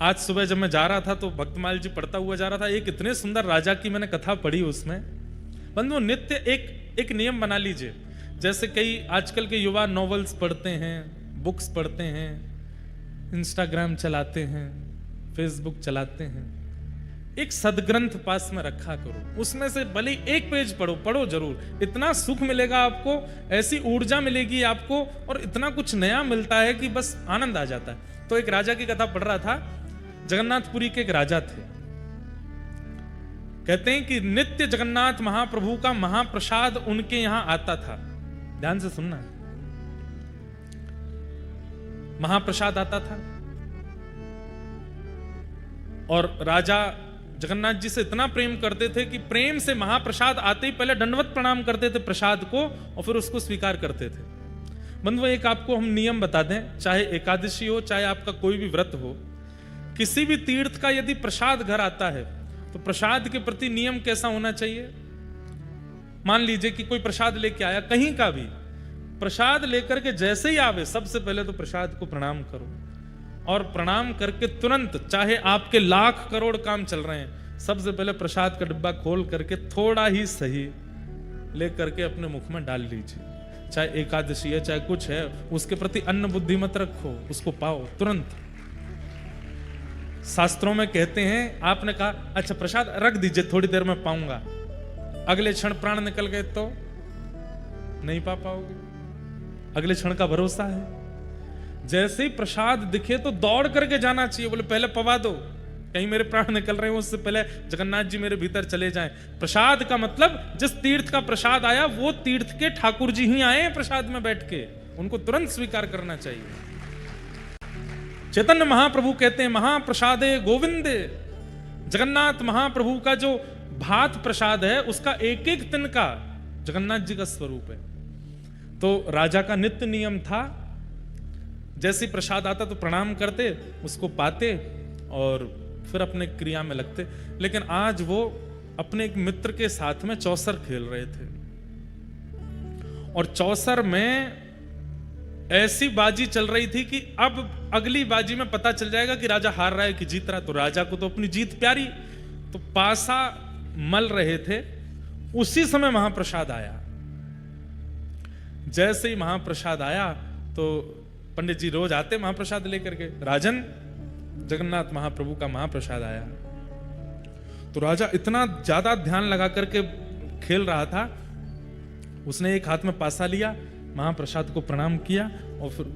आज सुबह जब मैं जा रहा था तो भक्तमाल जी पढ़ता हुआ जा रहा था, एक इतने सुंदर राजा की मैंने कथा पढ़ी उसमें। बंधु नित्य एक नियम बना लीजिए, जैसे कई आजकल के युवा नॉवेल्स पढ़ते हैं, बुक्स पढ़ते हैं, इंस्टाग्राम चलाते हैं, फेसबुक चलाते हैं। एक सदग्रंथ पास में रखा करो, उसमें से भले एक पेज पढ़ो जरूर। इतना सुख मिलेगा आपको, ऐसी ऊर्जा मिलेगी आपको, और इतना कुछ नया मिलता है कि बस आनंद आ जाता है। तो एक राजा की कथा पढ़ रहा था, जगन्नाथपुरी के एक राजा थे। कहते हैं कि नित्य जगन्नाथ महाप्रभु का महाप्रसाद उनके यहां आता था। ध्यान से सुनना, महाप्रसाद आता था और राजा जगन्नाथ जी से इतना प्रेम करते थे कि प्रेम से महाप्रसाद आते ही पहले दंडवत प्रणाम करते थे प्रसाद को, और फिर उसको स्वीकार करते थे। बंधुओं, एक आपको हम नियम बता दें, चाहे एकादशी हो, चाहे आपका कोई भी व्रत हो, किसी भी तीर्थ का यदि प्रसाद घर आता है तो प्रसाद के प्रति नियम कैसा होना चाहिए। मान लीजिए कि कोई प्रसाद लेके आया, कहीं का भी प्रसाद लेकर के जैसे ही आवे, सबसे पहले तो प्रसाद को प्रणाम करो, और प्रणाम करके तुरंत, चाहे आपके लाख करोड़ काम चल रहे हैं, सबसे पहले प्रसाद का डिब्बा खोल करके थोड़ा ही सही लेकर के अपने मुख में डाल लीजिए। चाहे एकादशी है, चाहे कुछ है, उसके प्रति अन्न बुद्धि मत रखो, उसको पाओ तुरंत। शास्त्रों में कहते हैं, आपने कहा अच्छा प्रसाद रख दीजिए, थोड़ी देर में पाऊंगा, अगले क्षण प्राण निकल गए तो नहीं पा पाओगे, अगले क्षण का भरोसा है। जैसे ही प्रसाद दिखे तो दौड़ करके जाना चाहिए, बोले पहले पवा दो, कहीं मेरे प्राण निकल रहे हो, उससे पहले जगन्नाथ जी मेरे भीतर चले जाएं। प्रसाद का मतलब, जिस तीर्थ का प्रसाद आया वो तीर्थ के ठाकुर जी ही आए प्रसाद में बैठ के, उनको तुरंत स्वीकार करना चाहिए। चैतन्य महाप्रभु कहते हैं, महाप्रसादे गोविंदे, जगन्नाथ महाप्रभु का जो भात प्रसाद है उसका एक एक तिनका जगन्नाथ जी का स्वरूप है। तो राजा का नित्य नियम था, जैसे प्रसाद आता तो प्रणाम करते, उसको पाते और फिर अपने क्रिया में लगते। लेकिन आज वो अपने एक मित्र के साथ में चौसर खेल रहे थे, और चौसर में ऐसी बाजी चल रही थी कि अब अगली बाजी में पता चल जाएगा कि राजा हार रहा है कि जीत रहा है। तो राजा को तो अपनी जीत प्यारी, तो पासा मल रहे थे। उसी समय महाप्रसाद आया। जैसे ही महाप्रसाद आया तो पंडित जी रोज आते महाप्रसाद लेकर के, राजन जगन्नाथ महाप्रभु का महाप्रसाद आया। तो राजा इतना ज्यादा ध्यान लगा करके खेल रहा था, उसने एक हाथ में पासा लिया, महाप्रसाद को प्रणाम किया और फिर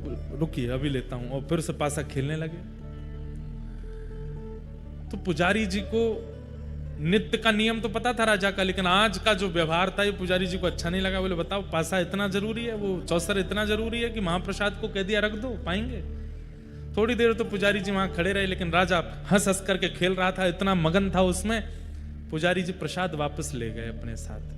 रुकिए अभी लेता हूं, और फिर से पासा खेलने लगे। तो पुजारी जी को नित्य का नियम तो पता था राजा का, लेकिन आज का जो व्यवहार था ये पुजारी जी को अच्छा नहीं लगा। बोले बताओ, पासा इतना जरूरी है, वो चौसर इतना जरूरी है कि महाप्रसाद को कह दिया रख दो, पाएंगे। थोड़ी देर तो पुजारी जी वहां खड़े रहे, लेकिन राजा हंस हंस करके खेल रहा था, इतना मगन था उसमें। पुजारी जी प्रसाद वापस ले गए अपने साथ।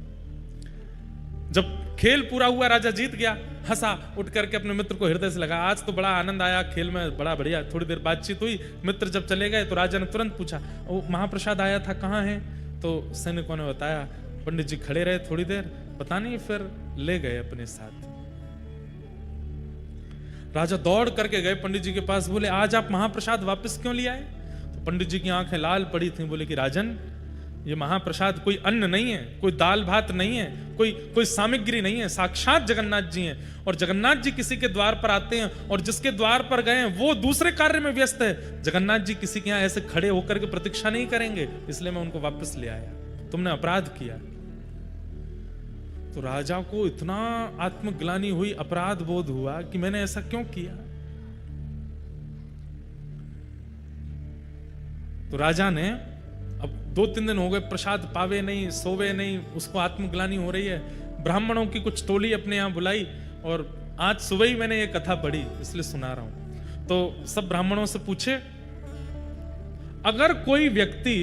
जब खेल पूरा हुआ, राजा जीत गया, हंसा, उठ करके अपने मित्र को हृदय से लगा, आज तो बड़ा आनंद आया खेल में, बड़ा बढ़िया। थोड़ी देर बातचीत हुई, मित्र जब चले गए तो राजा ने तुरंत पूछा, वो महाप्रसाद आया था कहाँ है? तो सैनिकों ने बताया। पंडित जी खड़े रहे थोड़ी देर, पता नहीं, फिर ले गए अपने साथ। राजा दौड़ करके गए पंडित जी के पास, बोले आज आप महाप्रसाद वापस क्यों ले आए? तो पंडित जी की आंखें लाल पड़ी थी, बोले कि राजन ये महाप्रसाद कोई अन्न नहीं है, कोई दाल भात नहीं है, कोई सामग्री नहीं है, साक्षात जगन्नाथ जी हैं। और जगन्नाथ जी किसी के द्वार पर आते हैं, और जिसके द्वार पर गए हैं वो दूसरे कार्य में व्यस्त है। जगन्नाथ जी किसी के यहाँ ऐसे खड़े होकर के प्रतीक्षा नहीं करेंगे, इसलिए मैं उनको वापस ले आया। तुमने अपराध किया। तो राजा को इतना आत्मग्लानि हुई, अपराध बोध हुआ कि मैंने ऐसा क्यों किया। तो राजा ने, अब 2-3 दिन हो गए प्रसाद पावे नहीं, सोवे नहीं, उसको आत्मग्लानि हो रही है। ब्राह्मणों की कुछ टोली अपने यहां बुलाई, और आज सुबह ही मैंने ये कथा पढ़ी इसलिए सुना रहा हूं। तो सब ब्राह्मणों से पूछे, अगर कोई व्यक्ति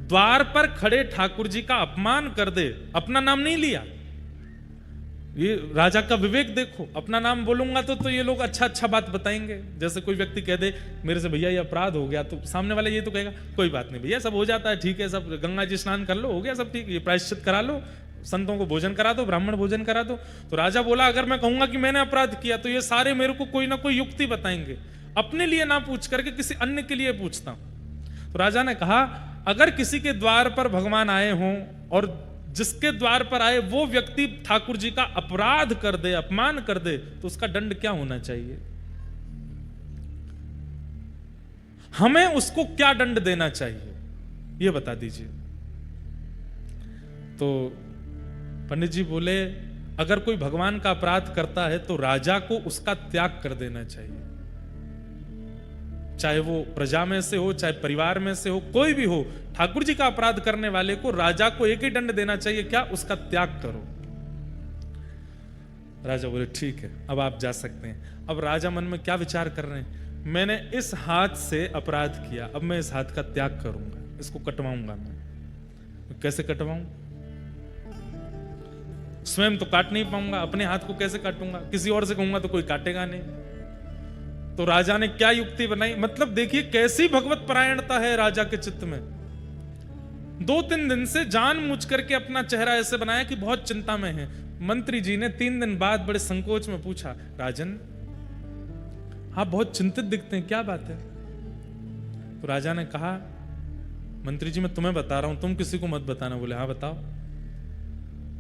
द्वार पर खड़े ठाकुर जी का अपमान कर दे, अपना नाम नहीं लिया, ये राजा का विवेक देखो, अपना नाम बोलूंगा तो ये लोग अच्छा बात बताएंगे। जैसे कोई व्यक्ति कह दे मेरे से भैया ये अपराध हो गया, तो सामने वाला ये तो कहेगा कोई बात नहीं भैया, सब हो जाता है, ठीक है, सब गंगा जी स्नान कर लो, हो गया सब ठीक, ये प्रायश्चित करा लो, संतों को भोजन करा दो, ब्राह्मण भोजन करा दो। तो राजा बोला अगर मैं कहूंगा कि मैंने अपराध किया तो ये सारे मेरे को कोई ना कोई युक्ति बताएंगे। अपने लिए ना पूछ करके किसी अन्य के लिए पूछता हूं। तो राजा ने कहा, अगर किसी के द्वार पर भगवान आए हों और जिसके द्वार पर आए वो व्यक्ति ठाकुर जी का अपराध कर दे, अपमान कर दे, तो उसका दंड क्या होना चाहिए? हमें उसको क्या दंड देना चाहिए, ये बता दीजिए। तो पंडित जी बोले, अगर कोई भगवान का अपराध करता है तो राजा को उसका त्याग कर देना चाहिए, चाहे वो प्रजा में से हो, चाहे परिवार में से हो, कोई भी हो। ठाकुर जी का अपराध करने वाले को राजा को एक ही दंड देना चाहिए, क्या? उसका त्याग करो। राजा बोले ठीक है, अब आप जा सकते हैं। अब राजा मन में क्या विचार कर रहे हैं, मैंने इस हाथ से अपराध किया, अब मैं इस हाथ का त्याग करूंगा, इसको कटवाऊंगा। मैं कैसे कटवाऊं? स्वयं तो काट नहीं पाऊंगा, अपने हाथ को कैसे काटूंगा? किसी और से कहूंगा तो कोई काटेगा नहीं। तो राजा ने क्या युक्ति बनाई, मतलब देखिए कैसी भगवत परायणता है राजा के चित्त में। 2-3 दिन से जानबूझ करके अपना चेहरा ऐसे बनाया कि बहुत चिंता में है। मंत्री जी ने 3 दिन बाद बड़े संकोच में पूछा, राजन आप बहुत चिंतित दिखते हैं, क्या बात है? तो राजा ने कहा, मंत्री जी मैं तुम्हें बता रहा हूं, तुम किसी को मत बताना। बोले हाँ बताओ।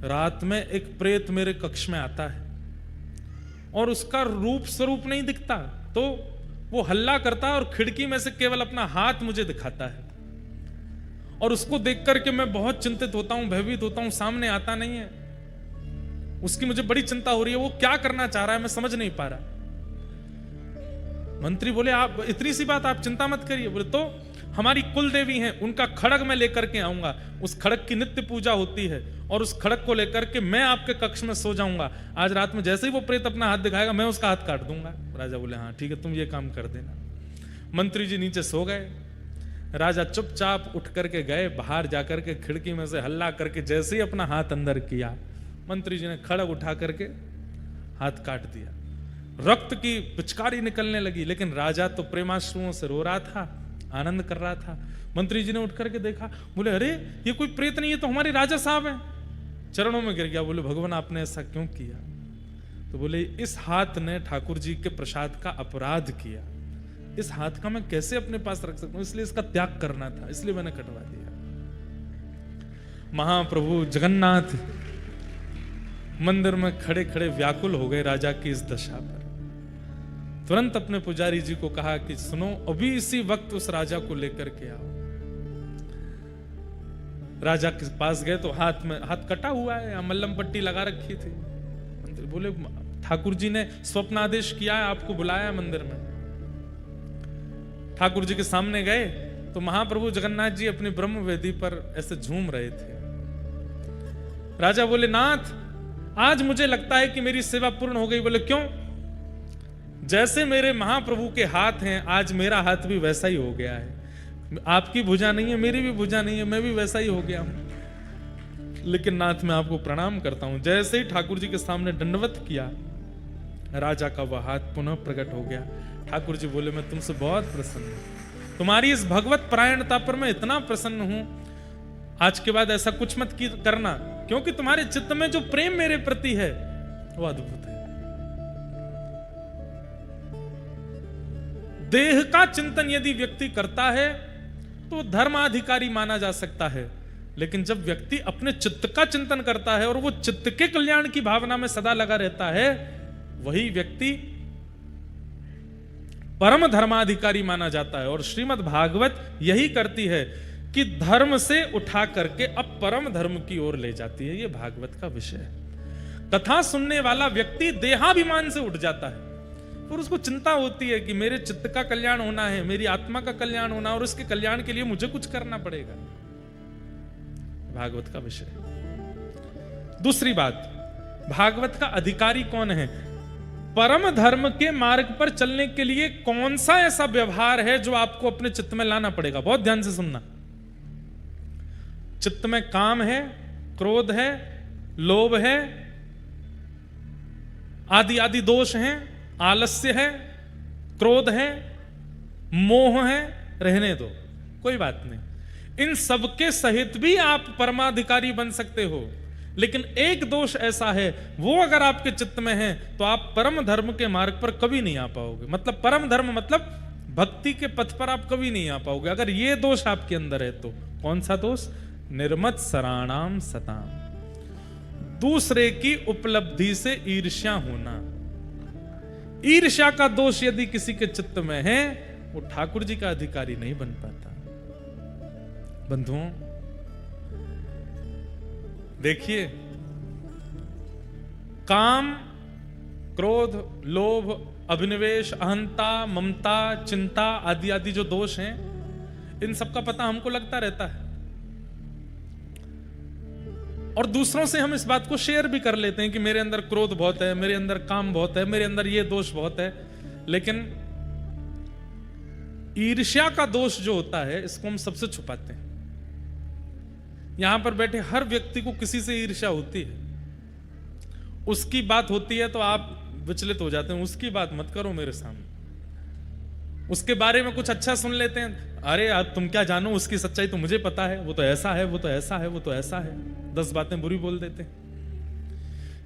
रात में एक प्रेत मेरे कक्ष में आता है और उसका रूप स्वरूप नहीं दिखता, तो वो हल्ला करता है और खिड़की में से केवल अपना हाथ मुझे दिखाता है, और उसको देख करके मैं बहुत चिंतित होता हूं, भयभीत होता हूं, सामने आता नहीं है। उसकी मुझे बड़ी चिंता हो रही है, वो क्या करना चाह रहा है मैं समझ नहीं पा रहा। मंत्री बोले, आप इतनी सी बात, आप चिंता मत करिए। बोले तो हमारी कुल देवी हैं, उनका खड़ग मैं लेकर के आऊंगा, उस खड़ग की नित्य पूजा होती है, और उस खड़ग को लेकर के मैं आपके कक्ष में सो जाऊंगा। आज रात में जैसे ही वो प्रेत अपना हाथ दिखाएगा मैं उसका हाथ काट दूंगा। राजा बोले हाँ ठीक है, तुम ये काम कर देना। मंत्री जी नीचे सो गए। राजा चुपचाप उठ करके गए, बाहर जाकर के खिड़की में से हल्ला करके जैसे ही अपना हाथ अंदर किया, मंत्री जी ने खड़ग उठा करके हाथ काट दिया। रक्त की पिचकारी निकलने लगी, लेकिन राजा तो प्रेमाश्रुओं से रो रहा था, आनंद कर रहा था। मंत्री जी ने उठ करके देखा, बोले अरे ये कोई प्रेत नहीं है, तो हमारे राजा साहब हैं। चरणों में गिर गया, बोले भगवान आपने ऐसा क्यों किया? तो बोले इस हाथ ने ठाकुर जी के प्रसाद का अपराध किया, इस हाथ का मैं कैसे अपने पास रख सकता हूं, इसलिए इसका त्याग करना था, इसलिए मैंने कटवा दिया। महाप्रभु जगन्नाथ मंदिर में खड़े खड़े व्याकुल हो गए राजा की इस दशा पर। तुरंत अपने पुजारी जी को कहा कि सुनो, अभी इसी वक्त उस राजा को लेकर के आओ। राजा के पास गए तो हाथ कटा हुआ है, मल्लम पट्टी लगा रखी थी। मंत्री बोले ठाकुर जी ने स्वप्नादेश किया है, आपको बुलाया मंदिर में। ठाकुर जी के सामने गए तो महाप्रभु जगन्नाथ जी अपनी ब्रह्म वेदी पर ऐसे झूम रहे थे। राजा बोले नाथ, आज मुझे लगता है कि मेरी सेवा पूर्ण हो गई। बोले क्यों? जैसे मेरे महाप्रभु के हाथ हैं, आज मेरा हाथ भी वैसा ही हो गया है। आपकी भुजा नहीं है, मेरी भी भुजा नहीं है, मैं भी वैसा ही हो गया हूं। लेकिन नाथ मैं आपको प्रणाम करता हूं। जैसे ही ठाकुर जी के सामने दंडवत किया, राजा का वह हाथ पुनः प्रकट हो गया। ठाकुर जी बोले मैं तुमसे बहुत प्रसन्न हूं, तुम्हारी इस भगवत परायणता पर मैं इतना प्रसन्न हूं, आज के बाद ऐसा कुछ मत करना, क्योंकि तुम्हारे चित्त में जो प्रेम मेरे प्रति है वो अद्भुत है। देह का चिंतन यदि व्यक्ति करता है तो धर्माधिकारी माना जा सकता है, लेकिन जब व्यक्ति अपने चित्त का चिंतन करता है और वो चित्त के कल्याण की भावना में सदा लगा रहता है, वही व्यक्ति परम धर्माधिकारी माना जाता है। और श्रीमद् भागवत यही करती है कि धर्म से उठा करके अब परम धर्म की ओर ले जाती है। यह भागवत का विषय है। कथा सुनने वाला व्यक्ति देहाभिमान से उठ जाता है और उसको चिंता होती है कि मेरे चित्त का कल्याण होना है, मेरी आत्मा का कल्याण होना, और उसके कल्याण के लिए मुझे कुछ करना पड़ेगा। भागवत का विषय। दूसरी बात, भागवत का अधिकारी कौन है? परम धर्म के मार्ग पर चलने के लिए कौन सा ऐसा व्यवहार है जो आपको अपने चित्त में लाना पड़ेगा? बहुत ध्यान से सुनना। चित्त में काम है, क्रोध है, लोभ है, आदि आदि दोष हैं, आलस्य है, क्रोध है, मोह है, रहने दो, कोई बात नहीं। इन सबके सहित भी आप परमाधिकारी बन सकते हो, लेकिन एक दोष ऐसा है, वो अगर आपके चित्त में है तो आप परम धर्म के मार्ग पर कभी नहीं आ पाओगे। मतलब परम धर्म मतलब भक्ति के पथ पर आप कभी नहीं आ पाओगे अगर ये दोष आपके अंदर है तो। कौन सा दोष? निर्मत सराणाम सताम, दूसरे की उपलब्धि से ईर्ष्या होना। ईर्ष्या का दोष यदि किसी के चित्त में है, वो ठाकुर जी का अधिकारी नहीं बन पाता। बंधुओं देखिए, काम, क्रोध, लोभ, अभिनिवेश, अहंता, ममता, चिंता आदि आदि जो दोष हैं, इन सब का पता हमको लगता रहता है और दूसरों से हम इस बात को शेयर भी कर लेते हैं कि मेरे अंदर क्रोध बहुत है, मेरे अंदर काम बहुत है, मेरे अंदर ये दोष बहुत है। लेकिन ईर्ष्या का दोष जो होता है, इसको हम सबसे छुपाते हैं। यहां पर बैठे हर व्यक्ति को किसी से ईर्ष्या होती है। उसकी बात होती है तो आप विचलित हो जाते हैं, उसकी बात मत करो मेरे सामने। उसके बारे में कुछ अच्छा सुन लेते हैं, अरे यार तुम क्या जानो, उसकी सच्चाई तो मुझे पता है, वो तो ऐसा है, वो तो ऐसा है, वो तो ऐसा है, 10 बातें बुरी बोल देते हैं।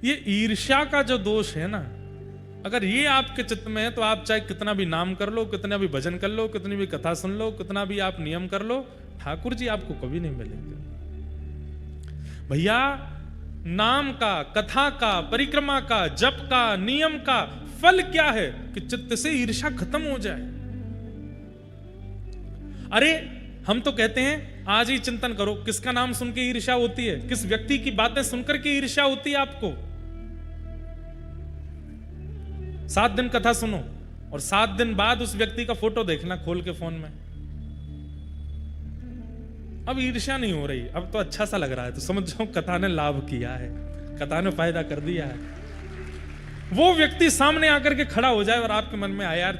ये ईर्ष्या का जो दोष है ना, अगर ये आपके चित्त में है तो आप चाहे कितना भी नाम कर लो, कितना भी भजन कर लो, कितनी भी कथा सुन लो, कितना भी आप नियम कर लो, ठाकुर जी आपको कभी नहीं मिलेंगे। भैया नाम का, कथा का, परिक्रमा का, जप का, नियम का फल क्या है? कि चित्त से ईर्ष्या खत्म हो जाए। अरे हम तो कहते हैं आज ही चिंतन करो, किसका नाम सुन के ईर्ष्या होती है, किस व्यक्ति की बातें सुनकर के ईर्ष्या होती है आपको। 7 दिन कथा सुनो और 7 दिन बाद उस व्यक्ति का फोटो देखना खोल के फोन में। अब ईर्ष्या नहीं हो रही, अब तो अच्छा सा लग रहा है, तो समझ जाओ कथा ने लाभ किया है, कथा ने फायदा कर दिया है। वो व्यक्ति सामने आकर के खड़ा हो जाए और आपके मन में आए यार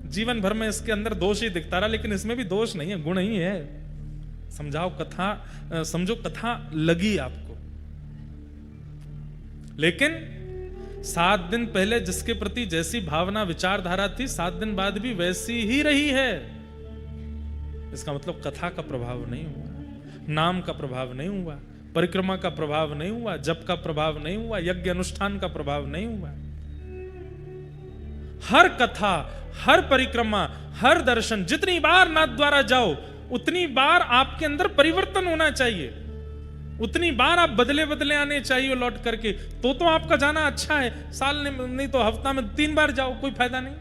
जीवन भर में इसके अंदर दोष ही दिखता रहा, लेकिन इसमें भी दोष नहीं है, गुण ही है। समझाओ कथा, समझो कथा लगी आपको। लेकिन 7 दिन पहले जिसके प्रति जैसी भावना विचारधारा थी, 7 दिन बाद भी वैसी ही रही है। इसका मतलब कथा का प्रभाव नहीं हुआ, नाम का प्रभाव नहीं हुआ, परिक्रमा का प्रभाव नहीं हुआ, जप का प्रभाव नहीं हुआ, यज्ञ अनुष्ठान का प्रभाव नहीं हुआ। हर कथा, हर परिक्रमा, हर दर्शन, जितनी बार नाथ द्वारा जाओ उतनी बार आपके अंदर परिवर्तन होना चाहिए, उतनी बार आप बदले बदले आने चाहिए लौट करके। तो आपका जाना अच्छा है, साल नहीं तो हफ्ता में 3 बार जाओ, कोई फायदा नहीं।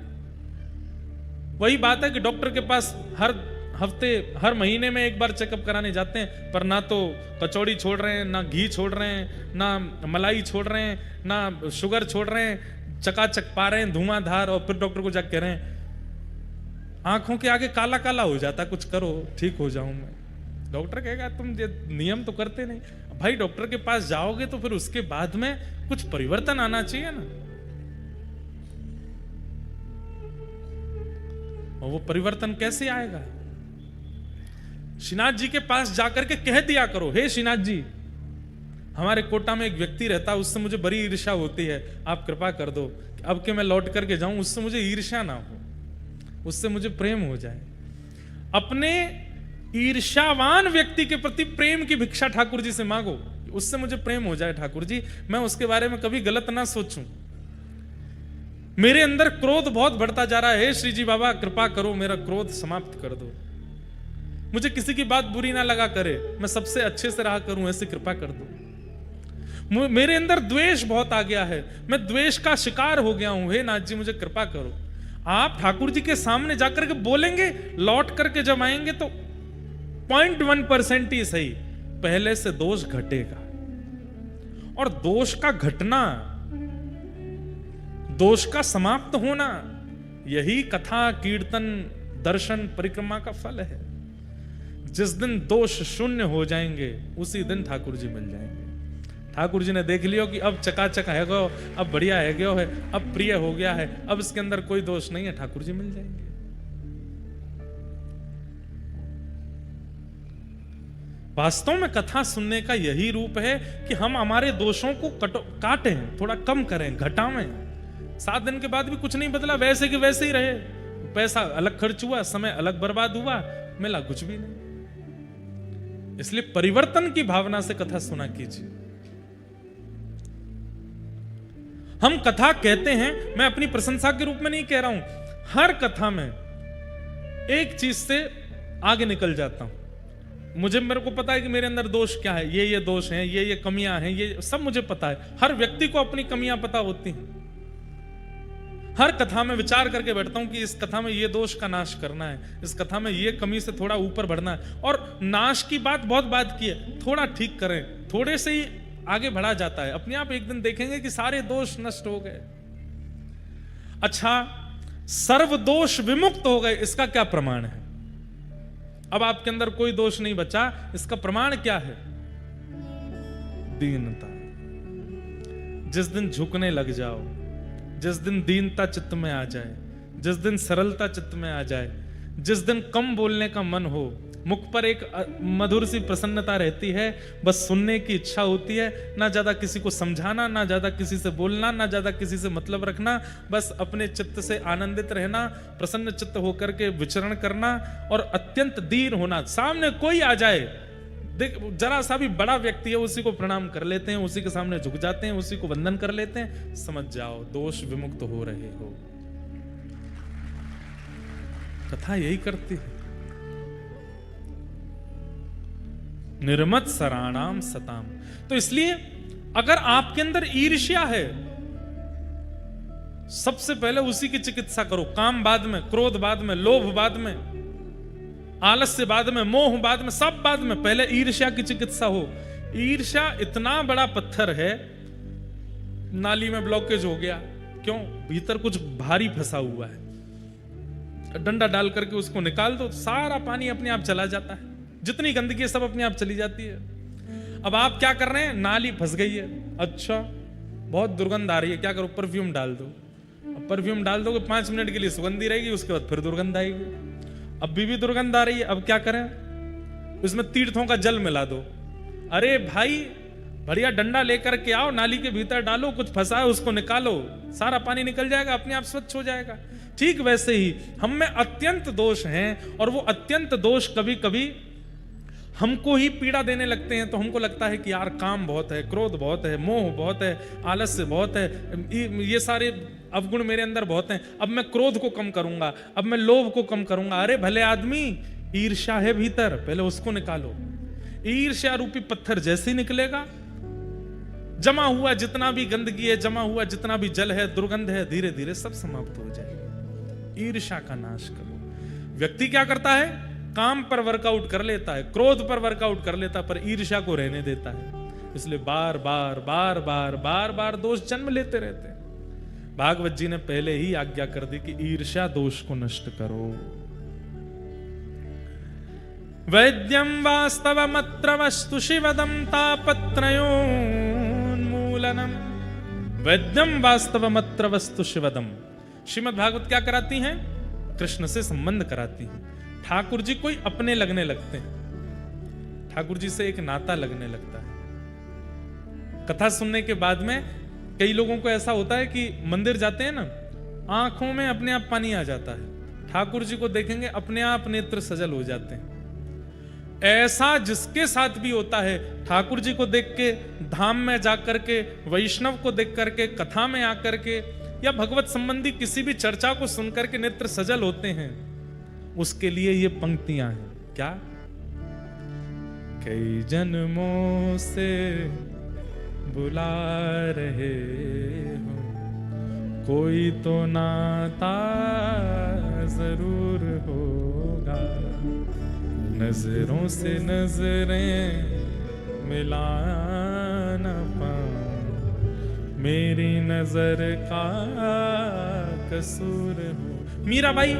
वही बात है कि डॉक्टर के पास हर हफ्ते, हर महीने में 1 बार चेकअप कराने जाते हैं, पर ना तो कचौड़ी छोड़ रहे हैं, ना घी छोड़ रहे हैं, ना मलाई छोड़ रहे हैं, ना शुगर छोड़ रहे हैं, चकाचक पा रहे हैं धुआंधार। और फिर डॉक्टर को जाकर कह रहे हैं आंखों के आगे काला काला हो जाता, कुछ करो ठीक हो जाऊं मैं। डॉक्टर कहेगा तुम ये नियम तो करते नहीं। भाई डॉक्टर के पास जाओगे तो फिर उसके बाद में कुछ परिवर्तन आना चाहिए ना, और वो परिवर्तन कैसे आएगा? श्रीनाथ जी के पास जाकर के कह दिया करो, हे श्रीनाथ जी हमारे कोटा में एक व्यक्ति रहता है, उससे मुझे बड़ी ईर्ष्या होती है, आप कृपा कर दो अब के मैं लौट करके जाऊं, उससे मुझे ईर्ष्या ना हो, उससे मुझे प्रेम हो जाए। अपने ईर्ष्यावान व्यक्ति के प्रति प्रेम की भिक्षा ठाकुर जी से मांगो, उससे मुझे प्रेम हो जाए ठाकुर जी, मैं उसके बारे में कभी गलत ना सोचूं। मेरे अंदर क्रोध बहुत बढ़ता जा रहा है, श्री जी बाबा कृपा करो मेरा क्रोध समाप्त कर दो, मुझे किसी की बात बुरी ना लगा करे, मैं सबसे अच्छे से रहा करूं, ऐसे कृपा कर दो। मेरे अंदर द्वेष बहुत आ गया है, मैं द्वेष का शिकार हो गया हूं, हे नाथ जी मुझे कृपा करो। आप ठाकुर जी के सामने जाकर के बोलेंगे, लौट करके जब आएंगे तो 0.1% ही सही पहले से दोष घटेगा। और दोष का घटना, दोष का समाप्त होना, यही कथा, कीर्तन, दर्शन, परिक्रमा का फल है। जिस दिन दोष शून्य हो जाएंगे उसी दिन ठाकुर जी मिल जाएंगे। ठाकुर जी ने देख लियो कि अब चकाचक है गो, अब बढ़िया है गयो है, अब प्रिय हो गया है, अब इसके अंदर कोई दोष नहीं है, ठाकुर जी मिल जाएंगे। वास्तव में कथा सुनने का यही रूप है कि हम हमारे दोषों को काटें, थोड़ा कम करें, घटावें। 7 दिन के बाद भी कुछ नहीं बदला, वैसे कि वैसे ही रहे। पैसा अलग खर्च हुआ, समय अलग बर्बाद हुआ, मिला कुछ भी नहीं। इसलिए परिवर्तन की भावना से कथा सुना कीजिए। हम कथा कहते हैं, मैं अपनी प्रशंसा के रूप में नहीं कह रहा हूं, हर कथा में एक चीज से आगे निकल जाता हूं। मेरे को पता है कि मेरे अंदर दोष क्या है, ये दोष हैं, ये कमियां हैं, ये सब मुझे पता है। हर व्यक्ति को अपनी कमियां पता होती हैं। हर कथा में विचार करके बैठता हूं कि इस कथा में ये दोष का नाश करना है, इस कथा में ये कमी से थोड़ा ऊपर बढ़ना है। और नाश की बहुत बात की है, थोड़ा ठीक करें, थोड़े से ही आगे बढ़ा जाता है। अपने आप एक दिन देखेंगे कि सारे दोष नष्ट हो गए। अच्छा, सर्व दोष विमुक्त हो गए, इसका क्या प्रमाण है? अब आपके अंदर कोई दोष नहीं बचा, इसका प्रमाण क्या है? दीनता। जिस दिन झुकने लग जाओ, जिस दिन दीनता चित्त में आ जाए, जिस दिन सरलता चित्त में आ जाए, जिस दिन कम बोलने का मन हो, मुख पर एक मधुर सी प्रसन्नता रहती है, बस सुनने की इच्छा होती है, ना ज्यादा किसी को समझाना, ना ज्यादा किसी से बोलना, ना ज्यादा किसी से मतलब रखना, बस अपने चित्त से आनंदित रहना, प्रसन्न चित्त होकर के विचरण करना और अत्यंत दीन होना। सामने कोई आ जाए, देख जरा सा भी बड़ा व्यक्ति है, उसी को प्रणाम कर लेते हैं, उसी के सामने झुक जाते हैं, उसी को वंदन कर लेते हैं, समझ जाओ दोष विमुक्त हो रहे हो। कथा यही करती है। निर्मत सराणाम सताम। तो इसलिए अगर आपके अंदर ईर्ष्या है, सबसे पहले उसी की चिकित्सा करो। काम बाद में, क्रोध बाद में, लोभ बाद में, आलस्य बाद में, मोह बाद में, सब बाद में, पहले ईर्ष्या की चिकित्सा हो। ईर्ष्या इतना बड़ा पत्थर है, नाली में ब्लॉकेज हो गया, क्यों? भीतर कुछ भारी फंसा हुआ है, डंडा डाल करके उसको निकाल दो, सारा पानी अपने आप चला जाता है, जितनी गंदगी है सब अपने आप चली जाती है। अब आप क्या कर रहे हैं? नाली फंस गई है, अच्छा बहुत दुर्गंध आ रही है, क्या करो? परफ्यूम डाल दो। अब परफ्यूम डाल दोगे 5 मिनट के लिए सुगंधी रहेगी, उसके बाद फिर दुर्गंध आएगी। अब भी दुर्गंध आ रही है, अब क्या करें? इसमें तीर्थों का जल मिला दो। अरे भाई, बढ़िया डंडा लेकर के आओ, नाली के भीतर डालो, कुछ फंसा है उसको निकालो, सारा पानी निकल जाएगा, अपने आप स्वच्छ हो जाएगा। ठीक वैसे ही हम में अत्यंत दोष हैं, और वो अत्यंत दोष कभी कभी हमको ही पीड़ा देने लगते हैं। तो हमको लगता है कि यार काम बहुत है, क्रोध बहुत है, मोह बहुत है, आलस्य बहुत है, ये सारे अवगुण मेरे अंदर बहुत हैं, अब मैं क्रोध को कम करूंगा, अब मैं लोभ को कम करूंगा। अरे भले आदमी, ईर्ष्या है भीतर, पहले उसको निकालो। ईर्ष्या रूपी पत्थर जैसे ही निकलेगा, जमा हुआ जितना भी गंदगी है, जमा हुआ जितना भी जल है, दुर्गंध है, धीरे धीरे सब समाप्त हो जाएगा। ईर्ष्या का नाश करो। व्यक्ति क्या करता है? काम पर वर्कआउट कर लेता है, क्रोध पर वर्कआउट कर लेता है, पर ईर्ष्या को रहने देता है। इसलिए बार बार बार बार बार बार दोष जन्म लेते रहते हैं। भागवत जी ने पहले ही आज्ञा कर दी कि ईर्ष्या दोष को नष्ट करो। वैद्यम वास्तवमत्र वस्तु शिवदम तापत्रयोन्मूलनम। वैद्यम वास्तवमत्र वस्तु शिवदम। श्रीमद् भागवत क्या कराती हैं? कृष्ण से संबंध कराती हैं। ठाकुर जी कोई अपने लगने लगते हैं, ठाकुर जी से एक नाता लगने लगता है। कथा सुनने के बाद में कई लोगों को ऐसा होता है कि मंदिर जाते हैं ना, आंखों में अपने आप पानी आ जाता है, ठाकुर जी को देखेंगे अपने आप नेत्र सजल हो जाते हैं। ऐसा जिसके साथ भी होता है, ठाकुर जी को देख के, धाम में जाकर के, वैष्णव को देख करके, कथा में आकर के, या भगवत संबंधी किसी भी चर्चा को सुनकर के नेत्र सजल होते हैं, उसके लिए ये पंक्तियां हैं। क्या? कई जन्मों से बुला रहे हो, कोई तो नाता जरूर होगा, नजरों से नजरें मिला न पाऊं, मेरी नजर का कसूर हो। मीराबाई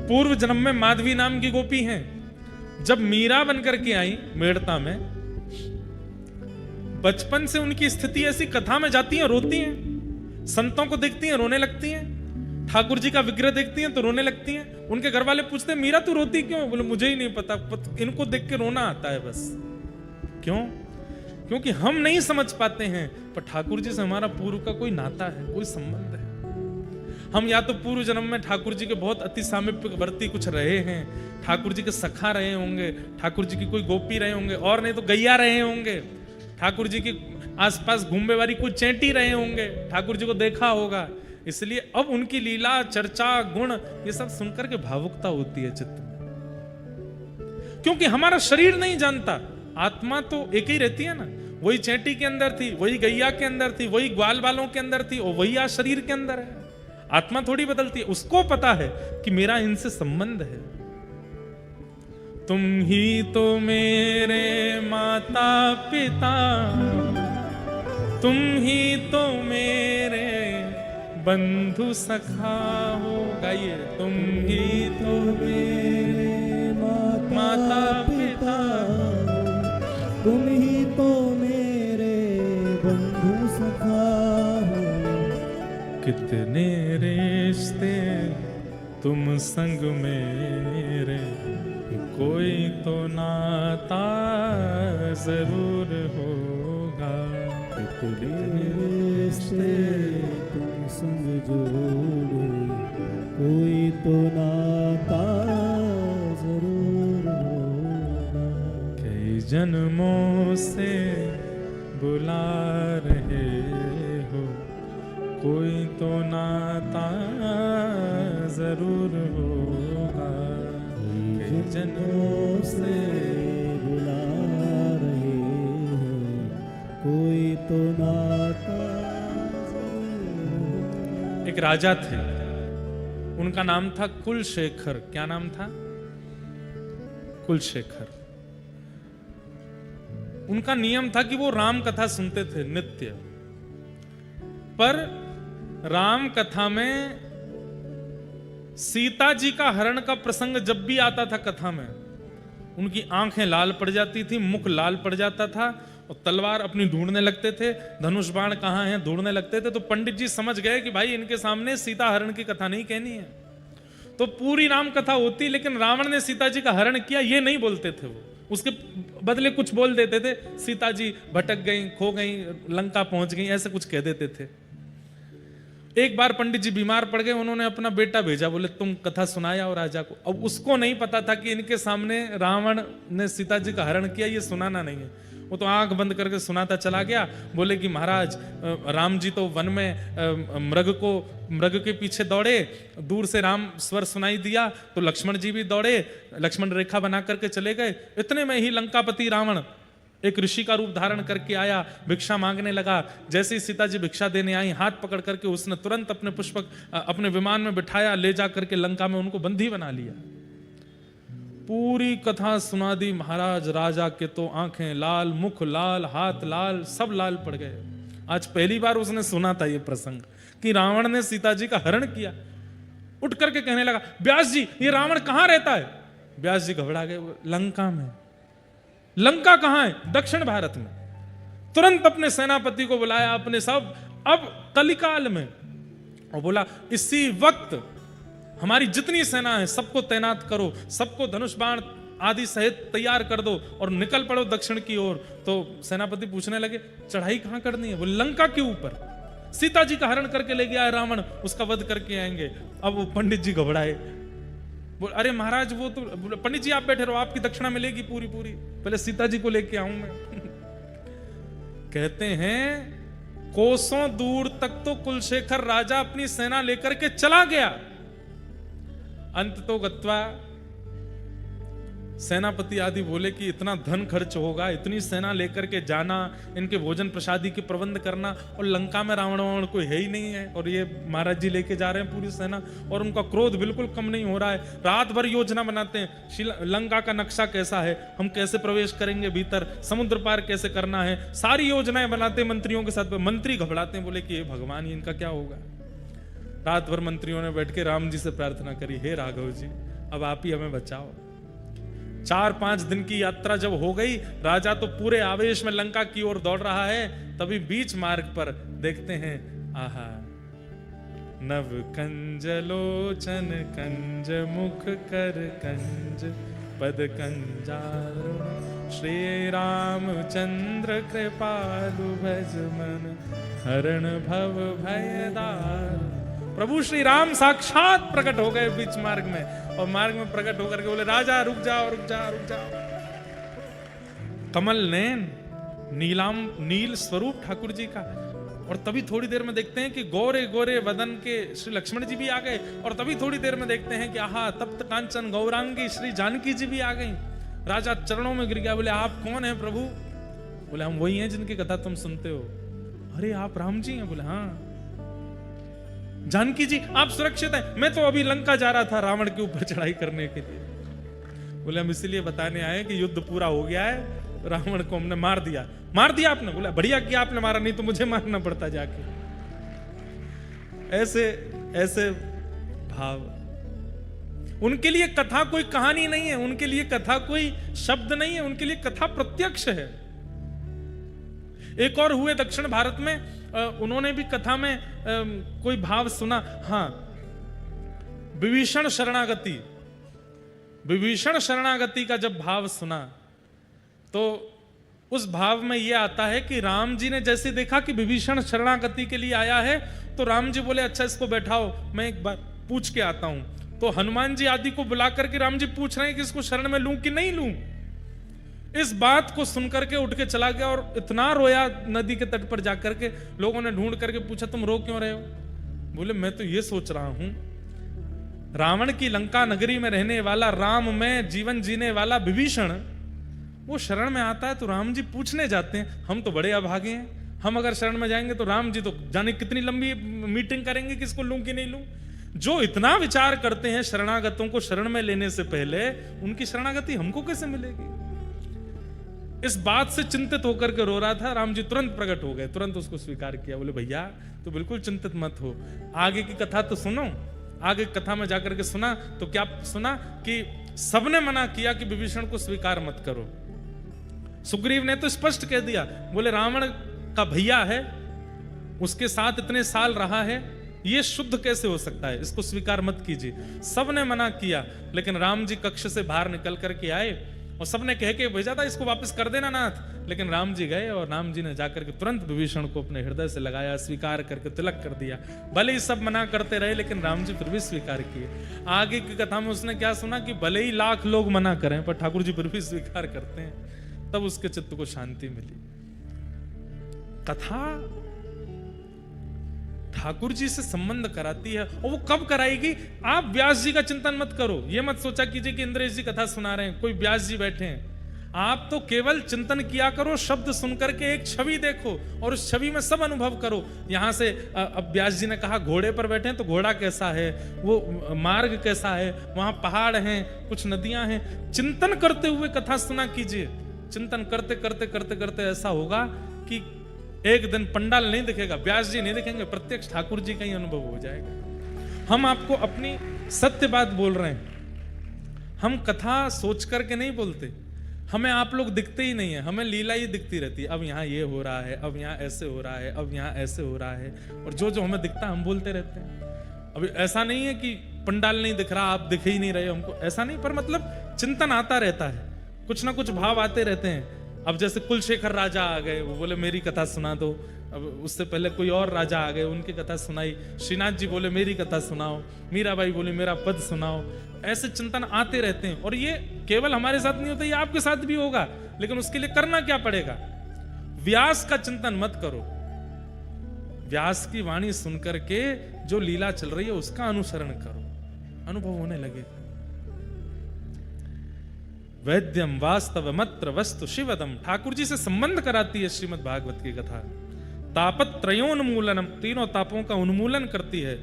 पूर्व जन्म में माधवी नाम की गोपी हैं। जब मीरा बनकर के आई मेड़ता में, बचपन से उनकी स्थिति ऐसी, कथा में जाती हैं रोती हैं, संतों को देखती हैं रोने लगती हैं, ठाकुर जी का विग्रह देखती हैं तो रोने लगती हैं। उनके घर वाले पूछते हैं मीरा तू रोती क्यों? बोले मुझे ही नहीं पता, इनको देख के रोना आता है बस। क्यों? क्योंकि हम नहीं समझ पाते हैं, पर ठाकुर जी से हमारा पूर्व का कोई नाता है, कोई संबंध है। हम या तो पूर्व जन्म में ठाकुर जी के बहुत अति सामीप्यवर्ती कुछ रहे हैं, ठाकुर जी के सखा रहे होंगे, ठाकुर जी की कोई गोपी रहे होंगे, और नहीं तो गैया रहे होंगे, ठाकुर जी की आसपास घूमने वाली कुछ चैंटी रहे होंगे, ठाकुर जी को देखा होगा, इसलिए अब उनकी लीला, चर्चा, गुण ये सब सुनकर के भावुकता होती है चित्त में। क्योंकि हमारा शरीर नहीं जानता, आत्मा तो एक ही रहती है ना, वही चैंटी के अंदर थी, वही गैया के अंदर थी, वही ग्वाल बालों के अंदर थी, और वही आज शरीर के अंदर है। आत्मा थोड़ी बदलती है, उसको पता है कि मेरा इनसे संबंध है। तुम ही तो मेरे माता पिता, तुम ही तो मेरे बंधु सखा हो, गाइए। तुम ही तो मेरे माता पिता, तुम ही तो मेरे बंधु सखा हो। कितने रिश्ते तुम संग मेरे, कोई तो नाता जरूर होगा। कितने रिश्ते तुम संग जोड़े, कोई तो नाता जरूर होगा। कई जन्मों से बुला रहे हो, कोई तो नाता जरूर होगा। कई जन्मों से बुला रहे हैं, कोई तो नाता जरूर। एक राजा थे, उनका नाम था कुलशेखर। क्या नाम था? कुलशेखर। उनका नियम था कि वो राम कथा सुनते थे नित्य, पर राम कथा में सीता जी का हरण का प्रसंग जब भी आता था कथा में, उनकी आंखें लाल पड़ जाती थी, मुख लाल पड़ जाता था, और तलवार अपनी ढूंढने लगते थे, धनुष बाण कहाँ हैं ढूंढने लगते थे। तो पंडित जी समझ गए कि भाई इनके सामने सीता हरण की कथा नहीं कहनी है। तो पूरी राम कथा होती, लेकिन रावण ने सीता जी का हरण किया ये नहीं बोलते थे। वो उसके बदले कुछ बोल देते थे, सीता जी भटक गई, खो गई, लंका पहुंच गई, ऐसे कुछ कह देते थे। एक बार पंडित जी बीमार पड़ गए, उन्होंने अपना बेटा भेजा, बोले तुम कथा सुनाया और राजा को। अब उसको नहीं पता था कि इनके सामने रावण ने सीता जी का हरण किया, ये सुनाना नहीं है। वो तो आंख बंद करके सुनाता चला गया। बोले कि महाराज राम जी तो वन में मृग के पीछे दौड़े, दूर से राम स्वर सुनाई दिया तो लक्ष्मण जी भी दौड़े, लक्ष्मण रेखा बना करके चले गए। इतने में ही लंकापति रावण एक ऋषि का रूप धारण करके आया, भिक्षा मांगने लगा। जैसे ही सीता जी भिक्षा देने आई, हाथ पकड़ करके उसने तुरंत अपने पुष्पक अपने विमान में बिठाया, ले जा करके लंका में उनको बंदी बना लिया। पूरी कथा सुना दी महाराज। राजा के तो आंखें लाल, मुख लाल, हाथ लाल, सब लाल पड़ गए। आज पहली बार उसने सुना था ये प्रसंग कि रावण ने सीता जी का हरण किया। उठ करके कहने लगा, व्यास जी ये रावण कहां रहता है? व्यास जी घबरा गए, लंका में। लंका कहां है? दक्षिण भारत में। तुरंत अपने सेनापति को बुलाया, अपने सब, अब कलिकाल में, और बोला इसी वक्त हमारी जितनी सेना है सबको तैनात करो, सबको धनुष बाण आदि सहित तैयार कर दो और निकल पड़ो दक्षिण की ओर। तो सेनापति पूछने लगे चढ़ाई कहां करनी है? वो लंका के ऊपर। सीता जी का हरण करके ले गया है रावण, उसका वध करके आएंगे। अब वो पंडित जी घबराए, बोल अरे महाराज वो तो, पंडित जी आप बैठे रहो, आपकी दक्षिणा मिलेगी पूरी पूरी, पहले सीता जी को लेके आऊं मैं। कहते हैं कोसों दूर तक तो कुलशेखर राजा अपनी सेना लेकर के चला गया। अंत तो गत्वा सेनापति आदि बोले कि इतना धन खर्च होगा, इतनी सेना लेकर के जाना, इनके भोजन प्रसादी के प्रबंध करना, और लंका में रावण वावण कोई है ही नहीं है, और ये महाराज जी लेके जा रहे हैं पूरी सेना, और उनका क्रोध बिल्कुल कम नहीं हो रहा है। रात भर योजना बनाते हैं, लंका का नक्शा कैसा है, हम कैसे प्रवेश करेंगे भीतर, समुद्र पार कैसे करना है, सारी योजनाएं बनाते हैं मंत्रियों के साथ। मंत्री घबराते हैं, बोले कि ये भगवान ही इनका क्या होगा। रात भर मंत्रियों ने बैठ के राम जी से प्रार्थना करी, हे राघव जी अब आप ही हमें बचाओ। 4-5 दिन की यात्रा जब हो गई, राजा तो पूरे आवेश में लंका की ओर दौड़ रहा है। तभी बीच मार्ग पर देखते हैं, आहा नव कंज लोचन कंज मुख कर कंज पद कंजारो, श्री रामचंद्र कृपालु भज मन हरण भव भयदार। प्रभु श्री राम साक्षात प्रकट हो गए बीच मार्ग में, और मार्ग में प्रकट होकर के बोले राजा रुक जाओ रुक जाओ रुक जाओ। कमल नैन नील स्वरूप ठाकुर जी का। और तभी थोड़ी देर में देखते हैं कि गोरे गोरे वदन के श्री लक्ष्मण जी भी आ गए, और तभी थोड़ी देर में देखते हैं कि आहा तप्त कांचन गौरांगी श्री जानकी जी भी आ गई। राजा चरणों में गिर गया, बोले आप कौन हैं प्रभु? बोले हम वही हैं जिनकी कथा तुम सुनते हो। अरे आप राम जी हैं? बोले हाँ। जानकी जी आप सुरक्षित हैं? मैं तो अभी लंका जा रहा था रावण के ऊपर चढ़ाई करने के लिए। बोले हम इसीलिए बताने आए कि युद्ध पूरा हो गया है, रावण को हमने मार दिया। मार दिया आपने? बोला बढ़िया किया आपने मारा, नहीं तो मुझे मारना पड़ता जाके। ऐसे ऐसे भाव। उनके लिए कथा कोई कहानी नहीं है, उनके लिए कथा कोई शब्द नहीं है, उनके लिए कथा प्रत्यक्ष है। एक और हुए दक्षिण भारत में, उन्होंने भी कथा में कोई भाव सुना। हाँ, विभीषण शरणागति। विभीषण शरणागति का जब भाव सुना तो उस भाव में यह आता है कि राम जी ने जैसे देखा कि विभीषण शरणागति के लिए आया है, तो राम जी बोले अच्छा इसको बैठाओ, मैं एक बार पूछ के आता हूं। तो हनुमान जी आदि को बुला करके राम जी पूछ रहे हैं कि इसको शरण में लूं कि नहीं लूं। इस बात को सुनकर के उठ के चला गया और इतना रोया नदी के तट पर जाकर के। लोगों ने ढूंढ करके पूछा तुम रो क्यों रहे हो? बोले मैं तो ये सोच रहा हूं, रावण की लंका नगरी में रहने वाला, राम में जीवन जीने वाला विभीषण वो शरण में आता है तो राम जी पूछने जाते हैं। हम तो बड़े अभागे हैं, हम अगर शरण में जाएंगे तो राम जी तो जाने कितनी लंबी मीटिंग करेंगे कि इसको लूं कि नहीं लूं। जो इतना विचार करते हैं शरणागतों को शरण में लेने से पहले, उनकी शरणागति हमको कैसे मिलेगी? इस बात से चिंतित होकर के रो रहा था। राम जी तुरंत प्रकट हो गए, तुरंत उसको स्वीकार किया। बोले भैया तो बिल्कुल चिंतित मत हो, आगे की कथा तो सुनो। आगे कथा में जाकर के सुना तो क्या सुना कि सबने मना किया कि विभीषण को स्वीकार मत करो। सुग्रीव ने तो स्पष्ट कह दिया, बोले रावण का भैया है, उसके साथ इतने साल रहा है, ये शुद्ध कैसे हो सकता है, इसको स्वीकार मत कीजिए। सबने मना किया, लेकिन राम जी कक्ष से बाहर निकल करके आए और सबने कह के भेजा था इसको वापस कर देना नाथ। लेकिन राम जी गए और राम जी ने जाकर के तुरंत विभीषण को अपने हृदय से लगाया, स्वीकार करके तिलक कर दिया। भले ही सब मना करते रहे, लेकिन राम जी फिर भी स्वीकार किए। आगे की कथा में उसने क्या सुना कि भले ही लाख लोग मना करें पर ठाकुर जी फिर भी स्वीकार करते हैं, तब उसके चित्त को शांति मिली। कथा ठाकुर जी से संबंध कराती है, और वो कब कराएगी? आप व्यास जी का चिंतन मत करो। ये मत सोचा कीजिए कि इंद्रेश जी कथा सुना रहे हैं, कोई व्यास जी बैठे हैं। आप तो केवल चिंतन किया करो, शब्द सुनकर के एक छवि देखो और उस छवि में सब अनुभव करो। यहां से अब व्यास जी ने कहा घोड़े पर बैठे हैं तो घोड़ा कैसा है, वो मार्ग कैसा है, वहां पहाड़ हैं, कुछ नदियां हैं। चिंतन करते हुए कथा सुना कीजिए। चिंतन करते करते करते करते ऐसा होगा कि एक दिन पंडाल नहीं दिखेगा, व्यास जी नहीं दिखेंगे, प्रत्यक्ष ठाकुर जी का ही अनुभव हो जाएगा। हम आपको अपनी सत्य बात बोल रहे हैं, हम कथा सोच करके नहीं बोलते। हमें आप लोग दिखते ही नहीं है, हमें लीला ही दिखती रहती है। अब यहाँ ये हो रहा है, अब यहाँ ऐसे हो रहा है, अब यहाँ ऐसे हो रहा है, और जो जो हमें दिखता है हम बोलते रहते हैं। अभी ऐसा नहीं है कि पंडाल नहीं दिख रहा, आप दिख ही नहीं रहे हमको, ऐसा नहीं, पर मतलब चिंतन आता रहता है, कुछ ना कुछ भाव आते रहते हैं। अब जैसे कुलशेखर राजा आ गए, वो बोले मेरी कथा सुना दो। अब उससे पहले कोई और राजा आ गए, उनकी कथा सुनाई। श्रीनाथ जी बोले मेरी कथा सुनाओ, मीराबाई बोली मेरा पद सुनाओ। ऐसे चिंतन आते रहते हैं, और ये केवल हमारे साथ नहीं होता, ये आपके साथ भी होगा। लेकिन उसके लिए करना क्या पड़ेगा? व्यास का चिंतन मत करो, व्यास की वाणी सुनकर के जो लीला चल रही है उसका अनुसरण करो, अनुभव होने लगेगा। वैद्यम वास्तव मत्र वस्तु शिवदम, ठाकुर जी से संबंध कराती है श्रीमद् भागवत की कथा। तापत्रयोन्मूलनम, तीनों तापों का उन्मूलन करती है।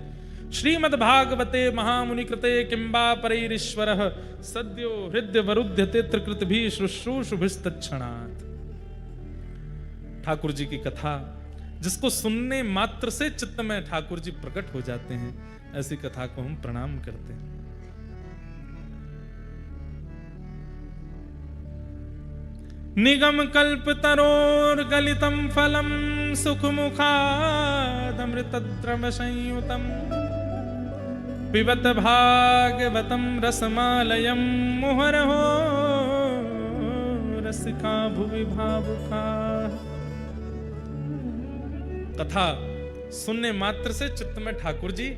श्रीमद् भागवते महामुनि कृते किंबा परैरीश्वरः सद्यो हृदय वरुध्य तित्रकृत भी शुश्रूषुभिस्तच्छणात्। ठाकुर जी की कथा जिसको सुनने मात्र से चित्त में ठाकुर जी प्रकट हो जाते हैं, ऐसी कथा को हम प्रणाम करते हैं। निगम कल्प तरोर गलितम फलम सुखमुखादमृतद्रव संयुतम पिबत भागवतम रसमालयम मुहुरहो रसिका भुवि भावुका। कथा सुनने मात्र से चित्त में ठाकुर जी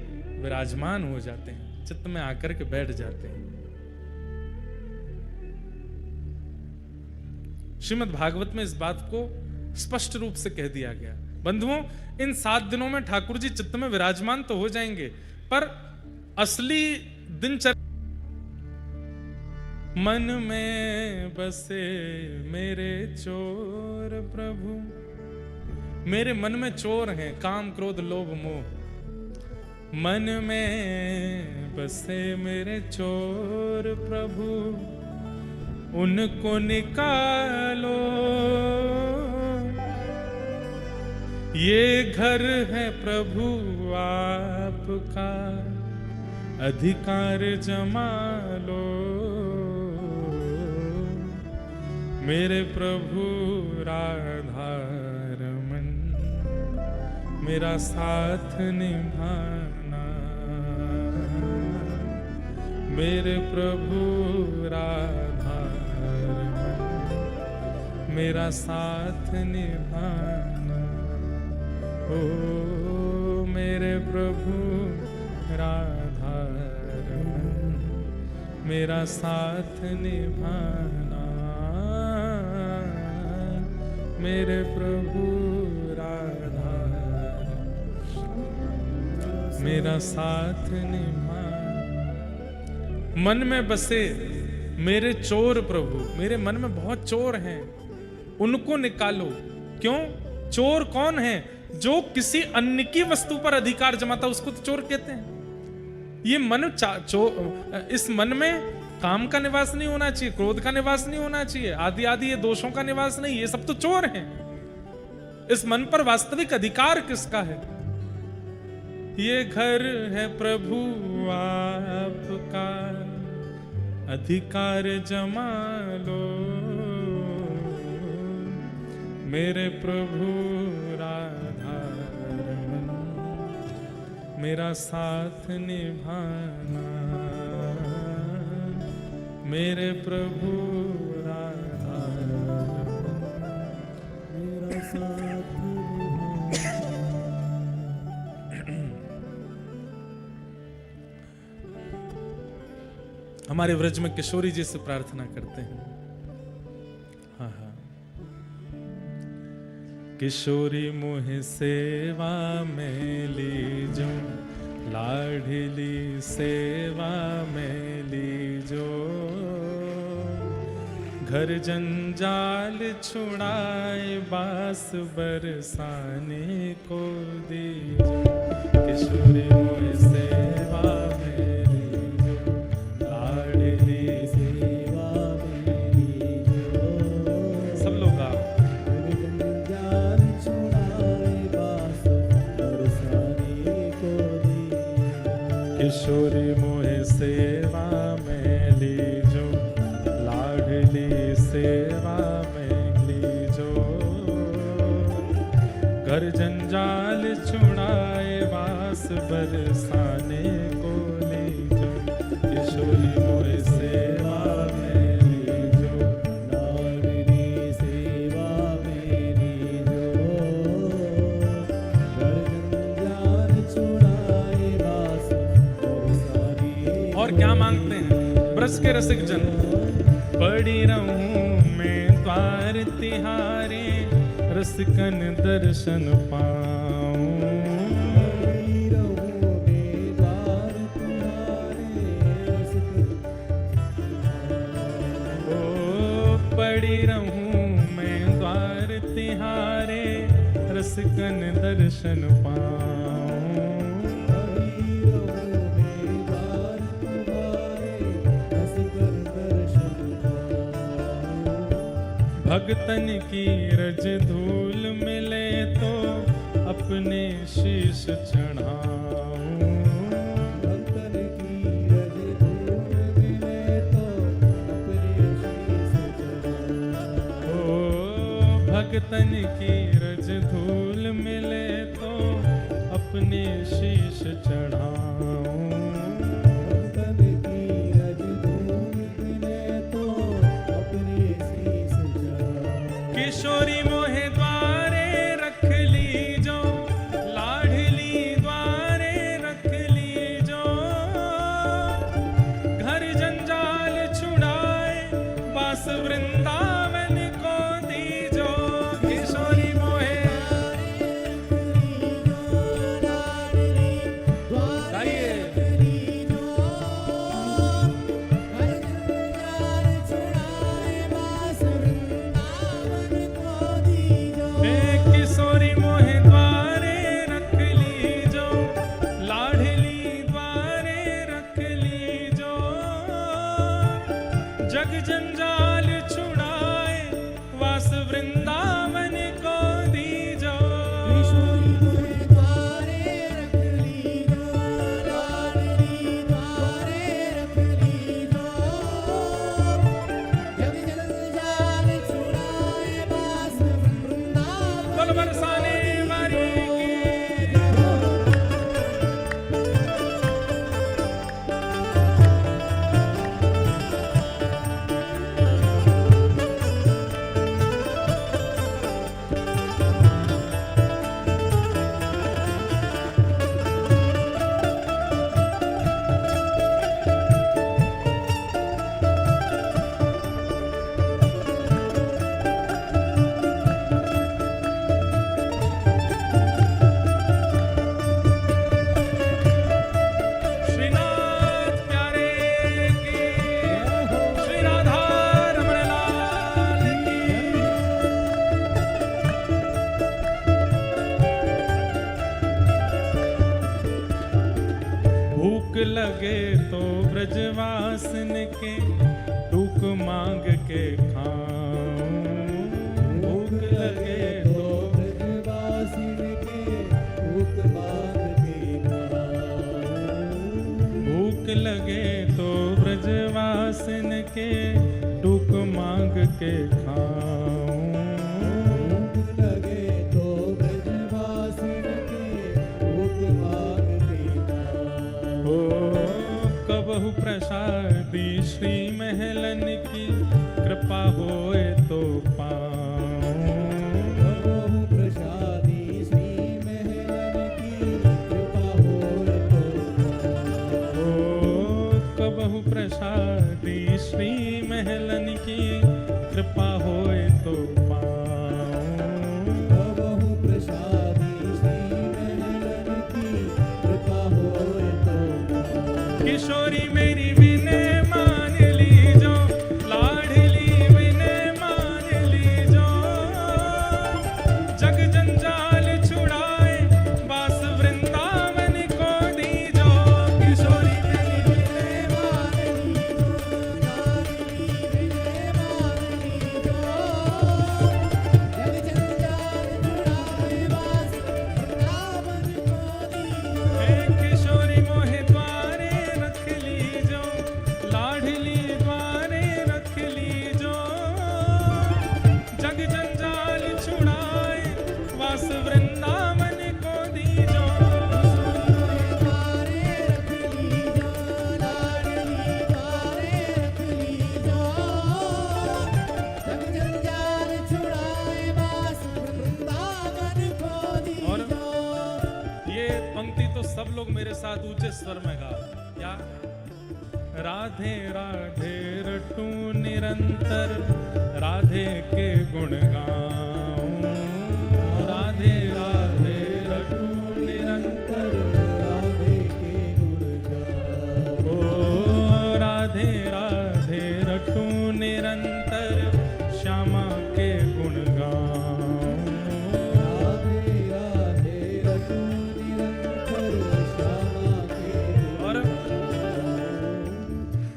विराजमान हो जाते हैं, चित्त में आकर के बैठ जाते हैं। श्रीमद् भागवत में इस बात को स्पष्ट रूप से कह दिया गया। बंधुओं, इन 7 दिनों में ठाकुर जी चित्त में विराजमान तो हो जाएंगे, पर असली दिनचर्या मन में बसे मेरे चोर प्रभु। मेरे मन में चोर हैं, काम क्रोध लोभ मोह। मन में बसे मेरे चोर प्रभु, उनको निकालो। ये घर है प्रभु आपका, अधिकार जमा लो। मेरे प्रभु राधारमन, मेरा साथ निभाना। मेरे प्रभु राधारमन, मेरा साथ निभाना। ओ मेरे प्रभु राधारमन, मेरा साथ निभाना। मेरे प्रभु राधारमन, मेरा साथ निभाना। मन में बसे मेरे चोर प्रभु, मेरे मन में बहुत चोर हैं, उनको निकालो। क्यों? चोर कौन है? जो किसी अन्य की वस्तु पर अधिकार जमाता, उसको तो चोर कहते हैं। ये मन इस मन में काम का निवास नहीं होना चाहिए, क्रोध का निवास नहीं होना चाहिए, आदि आदि ये दोषों का निवास नहीं, ये सब तो चोर हैं। इस मन पर वास्तविक अधिकार किसका है? ये घर है प्रभु आपका, अधिकार जमा लो। मेरे प्रभु राधारमन, मेरा साथ निभाना। मेरे प्रभु राधारमन, मेरा साथ निभाना। हमारे व्रज में किशोरी जी से प्रार्थना करते हैं। हाँ हाँ। किशोरी मोहे सेवा में लीजो, लाडली सेवा में लीजो। घर जंजाल छुड़ाए, बास बरसाने को दीजो। किशोरी मोहे सेवा में लीजो, लाडली सेवा में लीजो। सब लोग आप किशोरी मोहे सेवा में लीजो, लाडली सेवा में लीजो। घर जंजाल छुड़ाए, बास बरसाने को लीजो। किशोरी मोहे सेवा में लीजो, लाडली सेवा में लीजो। घर जंजाल छुड़ाए, बास बरसाने। और क्या मांगते हैं ब्रज के रसिक जन? पड़ी रहूं मैं द्वार तिहारे, रसिकन दर्शन पाऊं। ओ पड़ी रहूं मैं द्वार तिहारे, रसिकन दर्शन पाऊं। भगतन की रज धूल मिले तो अपने शीश चढ़ाऊं। भगतन की रज धूल मिले तो अपने शीश चढ़ाऊं। ओ भगतन की रज धूल मिले तो अपने शीश चढ़ाऊं। किशोरी मोहे द्वारे रख लीजो, लाडली द्वारे रख लीजो। घर जंजाल छुड़ाए, बास वृंदावन को दीजो। किशोरी जग जंजाल छुड़ाए वास वृंदावन को दीजो। किशोरी मोहे द्वारे रख लीजो, लाडली द्वारे रख लीजो। जग जंजाल छुड़ाए वास वृंदावन। बोल बरसाने वारी श्रीनाथ प्यारे की, श्री राधा रमण लाल की। भूख लगे तो ब्रजवासन के टूक मांग के खाऊं। भूख लगे तो ब्रजवासिन के भूख मांग के खाऊं। भूख लगे तो ब्रजवासन के टूक मांग के खाऊं। भूख लगे तो ब्रजवासिन के भूख मांग के खाऊं। हो कबहु प्रसादी श्री महलन की कृपा होए तो पाऊं। कबहु प्रसादी श्री महलन की कृपा होए तो पाऊं। हो कबहु प्रसादी श्री महलन की कृपा होए तो पाऊं। कबहु प्रसादी श्री महलन की कृपा होए तो पाऊं। किशोरी मेरी विनय मान लीजो, लाडली विनय मान लीजो। जग जंजाल छुड़ाए वास वृंदावन को दीजो। किशोरी मेरी विनय मान लीजो, लाडली विनय मान लीजो। जग जंजाल छुड़ाए वास वृंदावन को दीजो। हे किशोरी मोहे द्वारे रख लीजो, लाडली द्वारे रख लीजो। जग जंजाल छुड़ाए वास वृंदावन को दीजो। द्वारे रख लीजो, लाडली द्वारे रख लीजो। जग जंजाल छुड़ाए वास वृंदावन को और दीजो। ये पंक्ति तो सब लोग मेरे साथ ऊंचे स्वर में गा। क्या? राधे राधे रटू निरंतर, राधे के गुण गाऊं। राधे राधे रटू निरंतर, राधे के गुण गाऊं। ओ राधे राधे रटू निरंतर, श्यामा के गुण गाऊं। राधे राधे रटू निरंतर श्यामा के और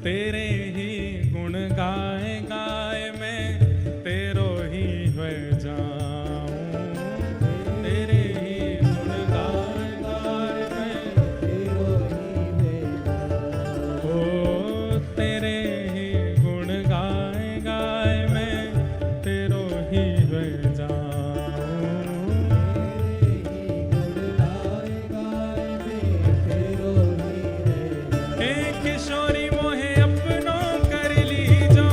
तेरे ही गुण गाए गाए मैं तेरो ही हो जाऊं। तेरे ही गुण गाए गाए मैं तेरो ही है ओ तेरे ही गुण गाए गाए मैं तेरो ही हो जाऊं। तेरे ही गुण गाए गाए मैं तेरो ही है। हे किशोरी मोहे अपनो कर लीजो,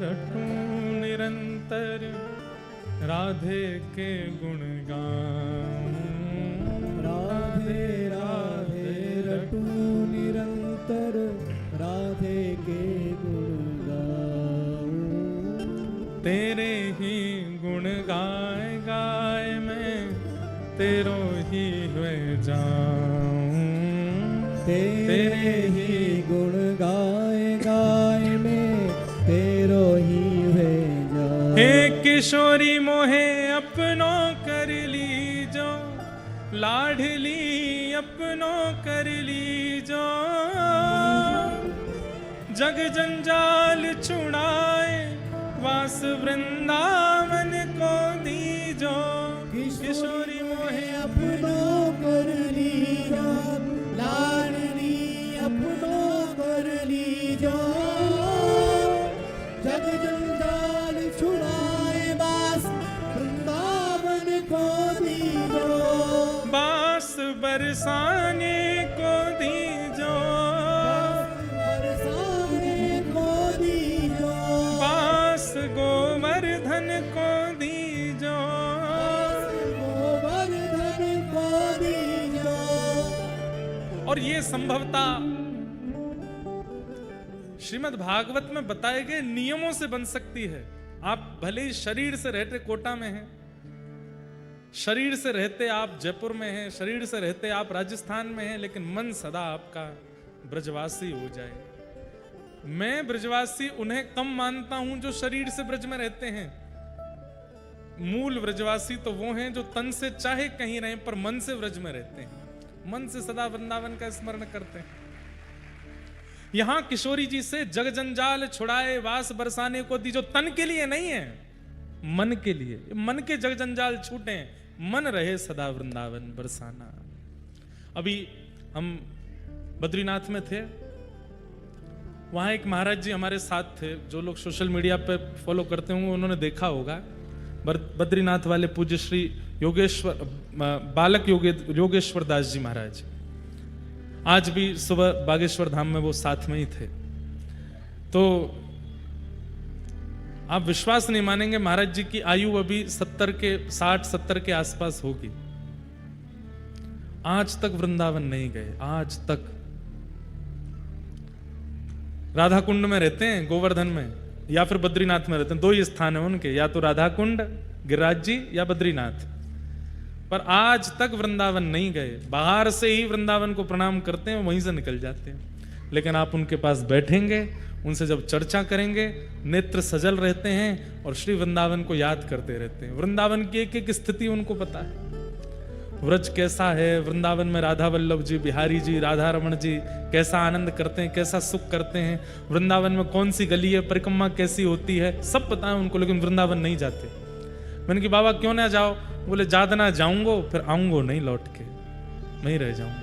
रटूं निरंतर राधे के गुण गाऊं। राधे राधे रटू निरंतर राधे के गुण गाऊं। तेरे ही गुण गाए गाए मैं तेरो ही हुए जाऊं। तेरे ही गुण गाए गाए में तेरो ही वे जाऊं। हे किशोरी मोहे अपनो कर लीजो, लाडली अपनो कर लीजो। जग जंजाल छुड़ाए वास वृंदावन को दीजो। किशोरी मोहे अपनो कर लीजो, लाडली अपनो कर लीजो। जग जंजाल छुड़ाए बास वृंदावन को दीजो। बास बरसाने को दीजो। बरसाने को दीजो। बास गोवर्धन को दीजो। गोवर्धन को दीजो। और ये संभवता श्रीमद् भागवत में बताए गए नियमों से बन सकती है। आप भले ही शरीर से रहते कोटा में हैं, शरीर से रहते आप जयपुर में हैं, शरीर से रहते आप राजस्थान में हैं, लेकिन मन सदा आपका ब्रजवासी हो जाए। मैं ब्रजवासी उन्हें कम मानता हूं जो शरीर से ब्रज में रहते हैं। मूल ब्रजवासी तो वो हैं जो तन से चाहे कहीं रहें पर मन से ब्रज में रहते हैं, मन से सदा वृंदावन का स्मरण करते हैं। यहां किशोरी जी से जग जंजाल छुड़ाए वास बरसाने को दी, जो तन के लिए नहीं है, मन के लिए। मन के जग जंजाल छूटे, मन रहे सदा वृंदावन बरसाना। अभी हम बद्रीनाथ में थे, वहां एक महाराज जी हमारे साथ थे। जो लोग सोशल मीडिया पे फॉलो करते होंगे उन्होंने देखा होगा। बद्रीनाथ वाले पूज्य श्री योगेश्वर बालक योगेश्वर दास जी महाराज आज भी सुबह बागेश्वर धाम में वो साथ में ही थे। तो आप विश्वास नहीं मानेंगे, महाराज जी की आयु अभी 60-70 के आसपास होगी। आज तक वृंदावन नहीं गए, आज तक। राधा कुंड में रहते हैं, गोवर्धन में, या फिर बद्रीनाथ में रहते हैं। दो ही स्थान है उनके, या तो राधा कुंड गिरिराज जी या बद्रीनाथ। पर आज तक वृंदावन नहीं गए। बाहर से ही वृंदावन को प्रणाम करते हैं, वहीं से निकल जाते हैं। लेकिन आप उनके पास बैठेंगे, उनसे जब चर्चा करेंगे, नेत्र सजल रहते हैं और श्री वृंदावन को याद करते रहते हैं। वृंदावन की एक एक स्थिति उनको पता है। व्रज कैसा है, वृंदावन में राधा वल्लभ जी, बिहारी जी, राधा रमण जी कैसा आनंद करते हैं, कैसा सुख करते हैं, वृंदावन में कौन सी गली है, परिक्रमा कैसी होती है, सब पता है उनको। लेकिन वृंदावन नहीं जाते। मैंने कि बाबा क्यों ना जाओ? बोले ज्यादा ना जाऊंगो, फिर आऊंगो नहीं लौट के, वहीं रह जाऊंगा।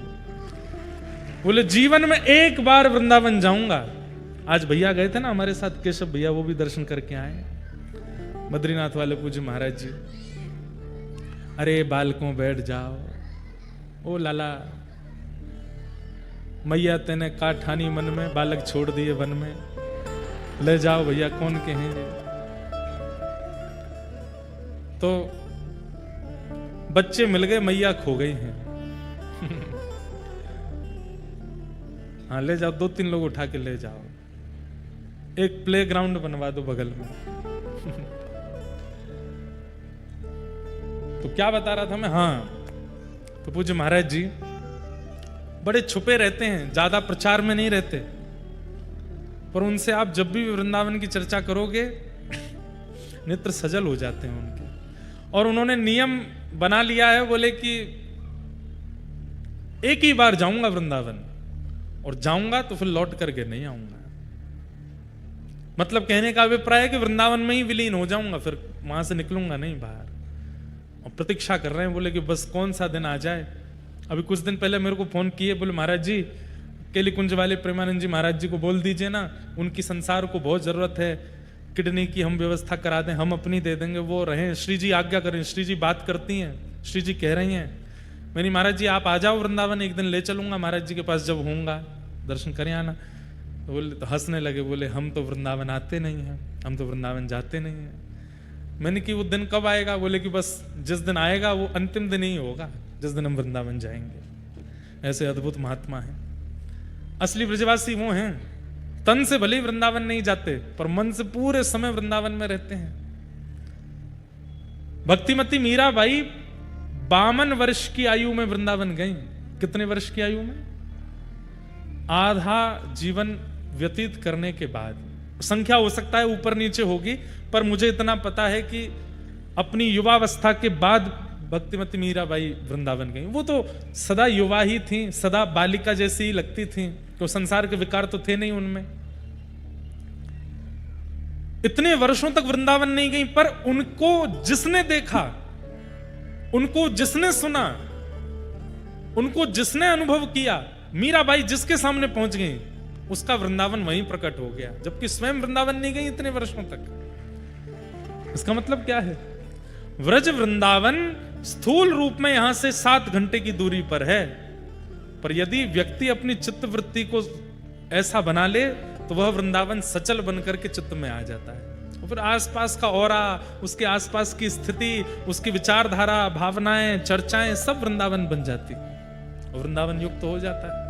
बोले जीवन में एक बार वृंदावन जाऊंगा। आज भैया गए थे ना हमारे साथ, केशव भैया, वो भी दर्शन करके आए, बद्रीनाथ वाले पूज्य महाराज जी। अरे बालकों बैठ जाओ, ओ लाला, मैया तेने का ठानी मन में, बालक छोड़ दिए वन में, ले जाओ भैया, कौन के हैं ये? तो बच्चे मिल गए, मैया खो गई हैं। हाँ ले जाओ, 2-3 लोग उठा के ले जाओ, एक प्लेग्राउंड बनवा दो बगल में। तो क्या बता रहा था मैं? हाँ, तो पूज्य महाराज जी बड़े छुपे रहते हैं, ज्यादा प्रचार में नहीं रहते, पर उनसे आप जब भी वृंदावन की चर्चा करोगे नेत्र सजल हो जाते हैं उनके। और उन्होंने नियम बना लिया है, बोले कि एक ही बार जाऊंगा वृंदावन, और जाऊंगा तो फिर लौट करके नहीं आऊंगा। मतलब कहने का अभिप्राय है कि वृंदावन में ही विलीन हो जाऊंगा, फिर वहां से निकलूंगा नहीं बाहर। और प्रतीक्षा कर रहे हैं, बोले कि बस कौन सा दिन आ जाए। अभी कुछ दिन पहले मेरे को फोन किए, बोले महाराज जी केली कुंज वाले प्रेमानंद जी महाराज जी को बोल दीजिए ना, उनकी संसार को बहुत जरूरत है, किडनी की हम व्यवस्था करा दें, हम अपनी दे देंगे, वो रहें, श्री जी आज्ञा करें। श्री जी बात करती हैं, श्री जी कह रही हैं। मैंने महाराज जी आप आ जाओ वृंदावन, एक दिन ले चलूंगा महाराज जी के पास, जब होऊंगा दर्शन करें आना। तो बोले, तो हंसने लगे, बोले हम तो वृंदावन आते नहीं हैं। हम तो वृंदावन जाते नहीं हैं। मैंने कि वो दिन कब आएगा? बोले कि बस जिस दिन आएगा वो अंतिम दिन ही होगा, जिस दिन हम वृंदावन जाएंगे। ऐसे अद्भुत महात्मा हैं। असली ब्रजवासी वो हैं, तन से भले ही वृंदावन नहीं जाते पर मन से पूरे समय वृंदावन में रहते हैं। भक्तिमती मीराबाई 52 वर्ष की आयु में वृंदावन गई। कितने वर्ष की आयु में? आधा जीवन व्यतीत करने के बाद। संख्या हो सकता है ऊपर नीचे होगी, पर मुझे इतना पता है कि अपनी युवावस्था के बाद भक्तिमती मीराबाई वृंदावन गई। वो तो सदा युवा ही थी, सदा बालिका जैसी ही लगती थी, तो संसार के विकार तो थे नहीं उनमें। इतने वर्षों तक वृंदावन नहीं गई, पर उनको जिसने देखा, उनको जिसने सुना, उनको जिसने अनुभव किया, मीराबाई जिसके सामने पहुंच गई, उसका वृंदावन वहीं प्रकट हो गया, जबकि स्वयं वृंदावन नहीं गई इतने वर्षों तक। इसका मतलब क्या है? व्रज वृंदावन स्थूल रूप में यहां से 7 घंटे की दूरी पर है, पर यदि व्यक्ति अपनी चित्त वृत्ति को ऐसा बना ले तो वह वृंदावन सचल बनकर के चित्त में आ जाता है। और फिर आसपास का औरा, उसके आसपास की स्थिति, उसकी विचारधारा, भावनाएं, चर्चाएं सब वृंदावन बन जाती और वृंदावन युक्त हो जाता है।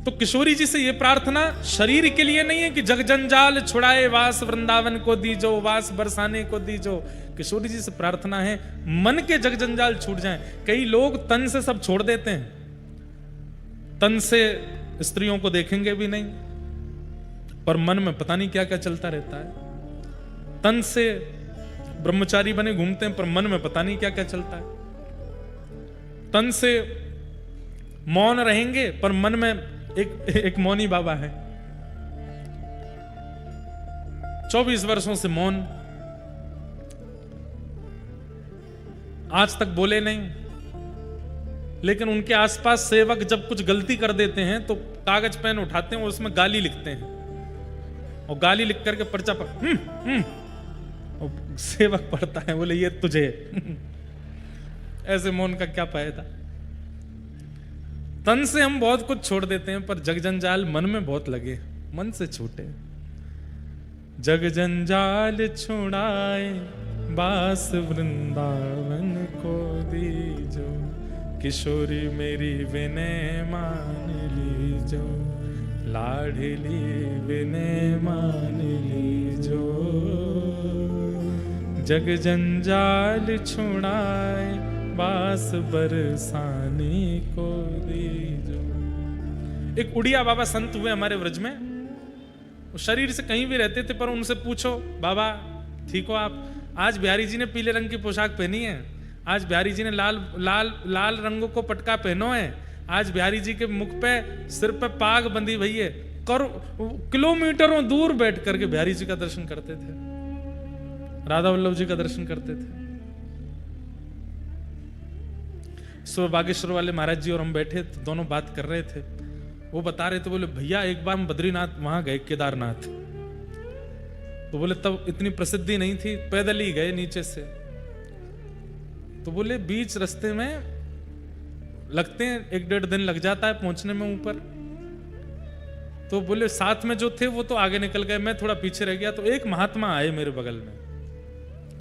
तो किशोरी जी से यह प्रार्थना शरीर के लिए नहीं है कि जग जंजाल छुड़ाए वास वृंदावन को दीजो, वास बरसाने को दीजो। किशोरी जी से प्रार्थना है मन के जग जंजाल छूट जाएं। कई लोग तन से सब छोड़ देते हैं, तन से स्त्रियों को देखेंगे भी नहीं, पर मन में पता नहीं क्या क्या चलता रहता है। तन से ब्रह्मचारी बने घूमते हैं, पर मन में पता नहीं क्या क्या चलता है। तन से मौन रहेंगे, पर मन में एक मौनी बाबा है, 24 वर्षों से मौन, आज तक बोले नहीं, लेकिन उनके आसपास सेवक जब कुछ गलती कर देते हैं तो कागज पेन उठाते हैं और उसमें गाली लिखते हैं, और गाली लिख करके पर्चा पर और सेवक पढ़ता है, बोले ये तुझे ऐसे मौन का क्या फायदा? तन से हम बहुत कुछ छोड़ देते हैं, पर जग जंजाल मन में बहुत लगे, मन से छूटे। जग जंजाल छुड़ाए बास वृंदावन को दीजो, किशोरी मेरी विनय मान लीजो, लाडली विनय मान लीजो। जग जंजाल छुड़ाए बास बरसाने को दीजो। एक उड़िया बाबा संत हुए हमारे व्रज में, वो शरीर से कहीं भी रहते थे, पर उनसे पूछो बाबा ठीक हो आप? आज बिहारी जी ने पीले रंग की पोशाक पहनी है, आज बिहारी जी ने लाल रंगों को पटका पहनो है, आज बिहारी जी के मुख पे सिर पे पाग बंधी भई है। किलोमीटरों दूर बैठ करके बिहारी जी का दर्शन करते थे, राधा वल्लभ जी का दर्शन करते थे। सुबह बागेश्वर वाले महाराज जी और हम बैठे तो दोनों बात कर रहे थे। वो बता रहे थे, बोले भैया एक बार हम बद्रीनाथ वहां गए, केदारनाथ, तो बोले तब इतनी प्रसिद्धि नहीं थी, पैदल ही गए नीचे से। तो बोले बीच रास्ते में लगते हैं 1-1.5 दिन लग जाता है पहुंचने में ऊपर। तो बोले साथ में जो थे वो तो आगे निकल गए, मैं थोड़ा पीछे रह गया। तो एक महात्मा आए मेरे बगल में,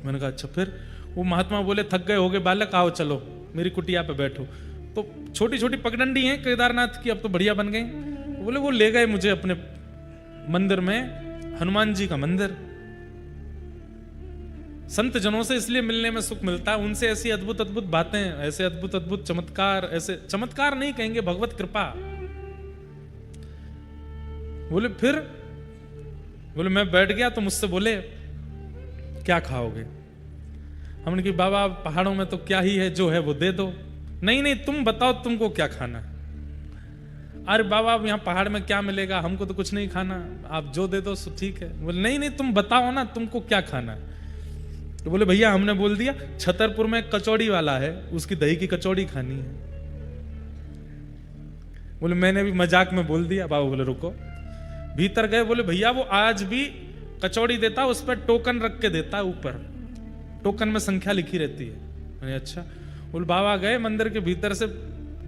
मैंने कहा अच्छा फिर? वो महात्मा बोले थक गए होगे बालक, आओ चलो मेरी कुटिया पे बैठो। तो छोटी छोटी पगडंडी हैं केदारनाथ की, अब तो बढ़िया बन गई। बोले वो ले गए मुझे अपने मंदिर में, हनुमान जी का मंदिर। संत जनों से इसलिए मिलने में सुख मिलता है, उनसे ऐसी अद्भुत अद्भुत बातें, ऐसे अद्भुत अद्भुत चमत्कार, ऐसे चमत्कार नहीं कहेंगे, भगवत कृपा। बोले फिर? बोले मैं बैठ गया तो मुझसे बोले क्या खाओगे? हमने कहा बाबा पहाड़ों में तो क्या ही है, जो है वो दे दो। नहीं नहीं तुम बताओ तुमको क्या खाना। अरे बाबा यहाँ पहाड़ में क्या मिलेगा, हमको तो कुछ नहीं खाना, आप जो दे दो सो ठीक है। बोले नहीं नहीं तुम बताओ ना तुमको क्या खाना। तो बोले भैया हमने बोल दिया छतरपुर में कचौड़ी वाला है, उसकी दही की कचौड़ी खानी है। बोले मैंने भी मजाक में बोल दिया। बाबा बोले रुको। भीतर गए, बोले भैया वो आज भी कचौड़ी देता, उस पर टोकन रख के देता है, ऊपर टोकन में संख्या लिखी रहती है। मैंने अच्छा। बोले बाबा गए मंदिर के भीतर से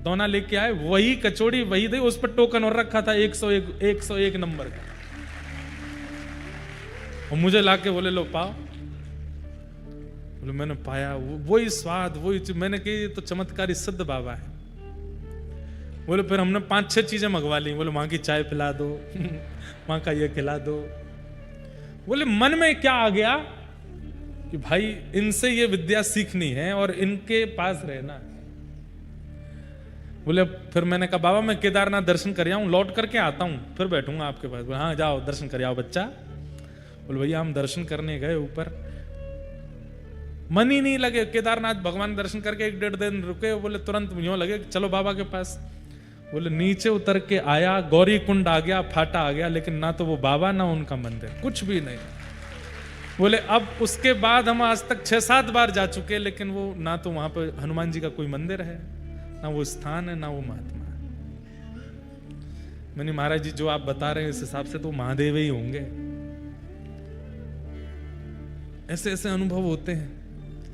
दोना लेके आए, वही कचौड़ी वही दही, उस पर टोकन और रखा था 101 नंबर का। और मुझे लाके बोले लो पाओ। बोले मैंने पाया वही स्वाद वही मैंने कही ये तो चमत्कारी सिद्ध बाबा है। बोले फिर हमने 5-6 चीजें मंगवा ली। बोले वहां की चाय पिला दो वहां का ये खिला दो। बोले मन में क्या आ गया कि भाई इनसे ये विद्या सीखनी है और इनके पास रहना। बोले फिर मैंने कहा बाबा मैं केदारनाथ दर्शन कर आऊं, लौट करके आता हूं, फिर बैठूंगा आपके पास। बोले हाँ जाओ दर्शन कर आओ बच्चा। बोले भैया हम दर्शन करने गए ऊपर, मन ही नहीं लगे। केदारनाथ भगवान दर्शन करके 1-1.5 दिन रुके। बोले तुरंत यूं लगे चलो बाबा के पास। बोले नीचे उतर के आया, गौरी कुंड आ गया, फाटा आ गया, लेकिन ना तो वो बाबा ना उनका मंदिर, कुछ भी नहीं। बोले अब उसके बाद हम आज तक 6-7 बार जा चुके, लेकिन वो ना तो वहां पे हनुमान जी का कोई मंदिर है, ना वो स्थान है, ना वो महात्मा है। मैंने महाराज जी जो आप बता रहे हैं इस हिसाब से तो महादेव ही होंगे। ऐसे ऐसे अनुभव होते हैं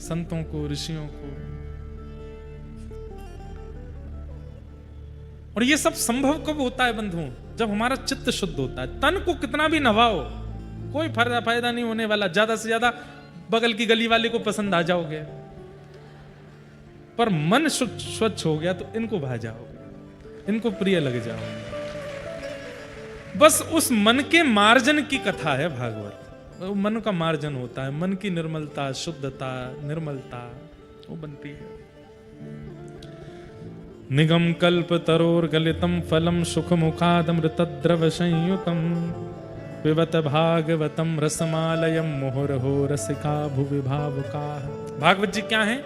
संतों को, ऋषियों को। और ये सब संभव कब होता है बंधुओं? जब हमारा चित्त शुद्ध होता है। तन को कितना भी नवाओ कोई फायदा नहीं होने वाला। ज्यादा से ज्यादा बगल की गली वाले को पसंद आ जाओगे, पर मन स्वच्छ हो गया तो इनको भा जाओगे, इनको प्रिय लग जाओगे। बस उस मन के मार्जन की कथा है भागवत। मन का मार्जन होता है, मन की निर्मलता, शुद्धता, निर्मलता वो बनती है। निगम कल्प तरोर गलितम फलम सुख मुखादमृत द्रव संयुतम पिबत भागवतम रसमालयम मुहुर्हो रसिका भुवि भावुका। भागवत जी क्या है?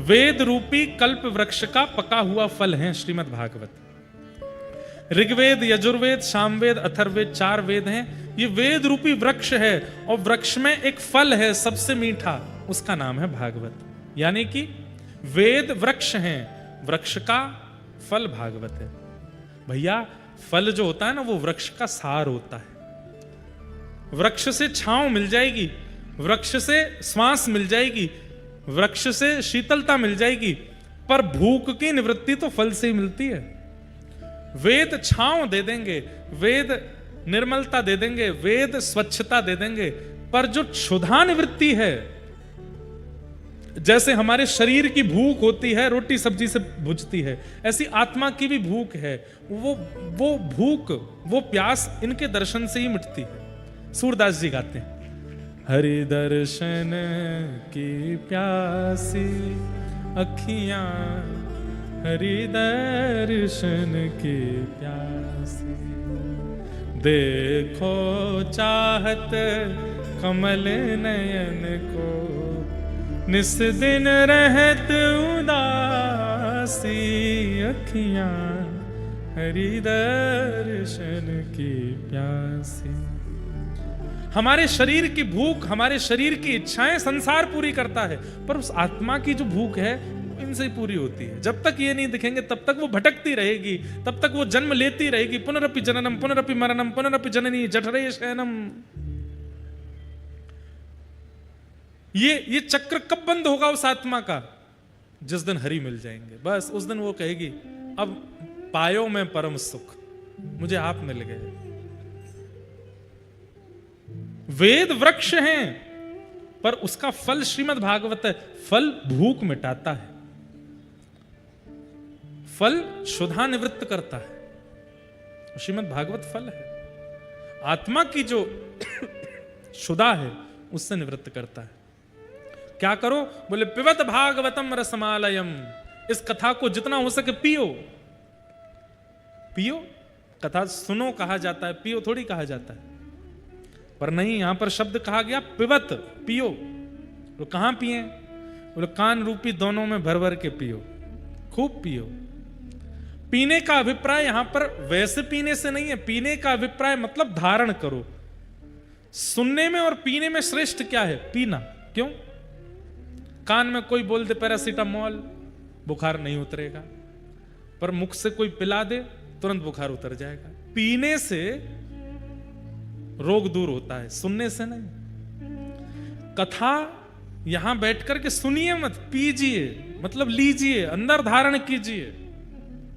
वेद रूपी कल्प वृक्ष का पका हुआ फल है श्रीमद् भागवत। ऋग्वेद, यजुर्वेद, सामवेद, अथर्ववेद 4 वेद हैं। ये वेद रूपी वृक्ष है और वृक्ष में एक फल है सबसे मीठा, उसका नाम है भागवत। यानी कि वेद वृक्ष हैं, वृक्ष का फल भागवत है। भैया फल जो होता है ना वो वृक्ष का सार होता है। वृक्ष से छांव मिल जाएगी, वृक्ष से श्वास मिल जाएगी, वृक्ष से शीतलता मिल जाएगी, पर भूख की निवृत्ति तो फल से ही मिलती है। वेद छांव दे देंगे, वेद निर्मलता दे देंगे, वेद स्वच्छता दे देंगे, पर जो क्षुधा निवृत्ति है, जैसे हमारे शरीर की भूख होती है रोटी सब्जी से बुझती है, ऐसी आत्मा की भी भूख है। वो भूख, वो प्यास इनके दर्शन से ही मिटती है। सूरदास जी गाते हैं, हरि दर्शन की प्यासी अखियां, हरि दर्शन की प्यासी, देखो चाहत कमल नयन को, निस दिन रहत उदासी अखियां, हरि दर्शन की प्यासी। हमारे शरीर की भूख, हमारे शरीर की इच्छाएं संसार पूरी करता है, पर उस आत्मा की जो भूख है इनसे ही पूरी होती है। जब तक ये नहीं दिखेंगे तब तक वो भटकती रहेगी, तब तक वो जन्म लेती रहेगी। पुनरपि जननम पुनरपि मरणम पुनरपि जननी जठरे शयनम। ये चक्र कब बंद होगा उस आत्मा का? जिस दिन हरि मिल जाएंगे, बस उस दिन वो कहेगी अब पायो मैं परम सुख, मुझे आप मिल गए। वेद वृक्ष हैं, पर उसका फल श्रीमद् भागवत है। फल भूख मिटाता है, फल क्षुधा निवृत्त करता है। श्रीमद् भागवत फल है, आत्मा की जो क्षुधा है उससे निवृत्त करता है। क्या करो? बोले पिबत भागवतम रसमालयम। इस कथा को जितना हो सके पियो, पियो। कथा सुनो कहा जाता है, पियो थोड़ी कहा जाता है। पर नहीं, यहां पर शब्द कहा गया पिबत, पियो। तो कहां पिए? बोले कान रूपी दोनों में भर भर के पियो, खूब पियो। पीने का अभिप्राय यहां पर वैसे पीने से नहीं है। पीने का अभिप्राय मतलब धारण करो। सुनने में और पीने में श्रेष्ठ क्या है? पीना। क्यों? कान में कोई बोल दे पैरासीटामोल, बुखार नहीं उतरेगा, पर मुख से कोई पिला दे तुरंत बुखार उतर जाएगा। पीने से रोग दूर होता है, सुनने से नहीं। कथा यहां बैठकर के सुनिए मत, पीजिए, मतलब लीजिए, अंदर धारण कीजिए।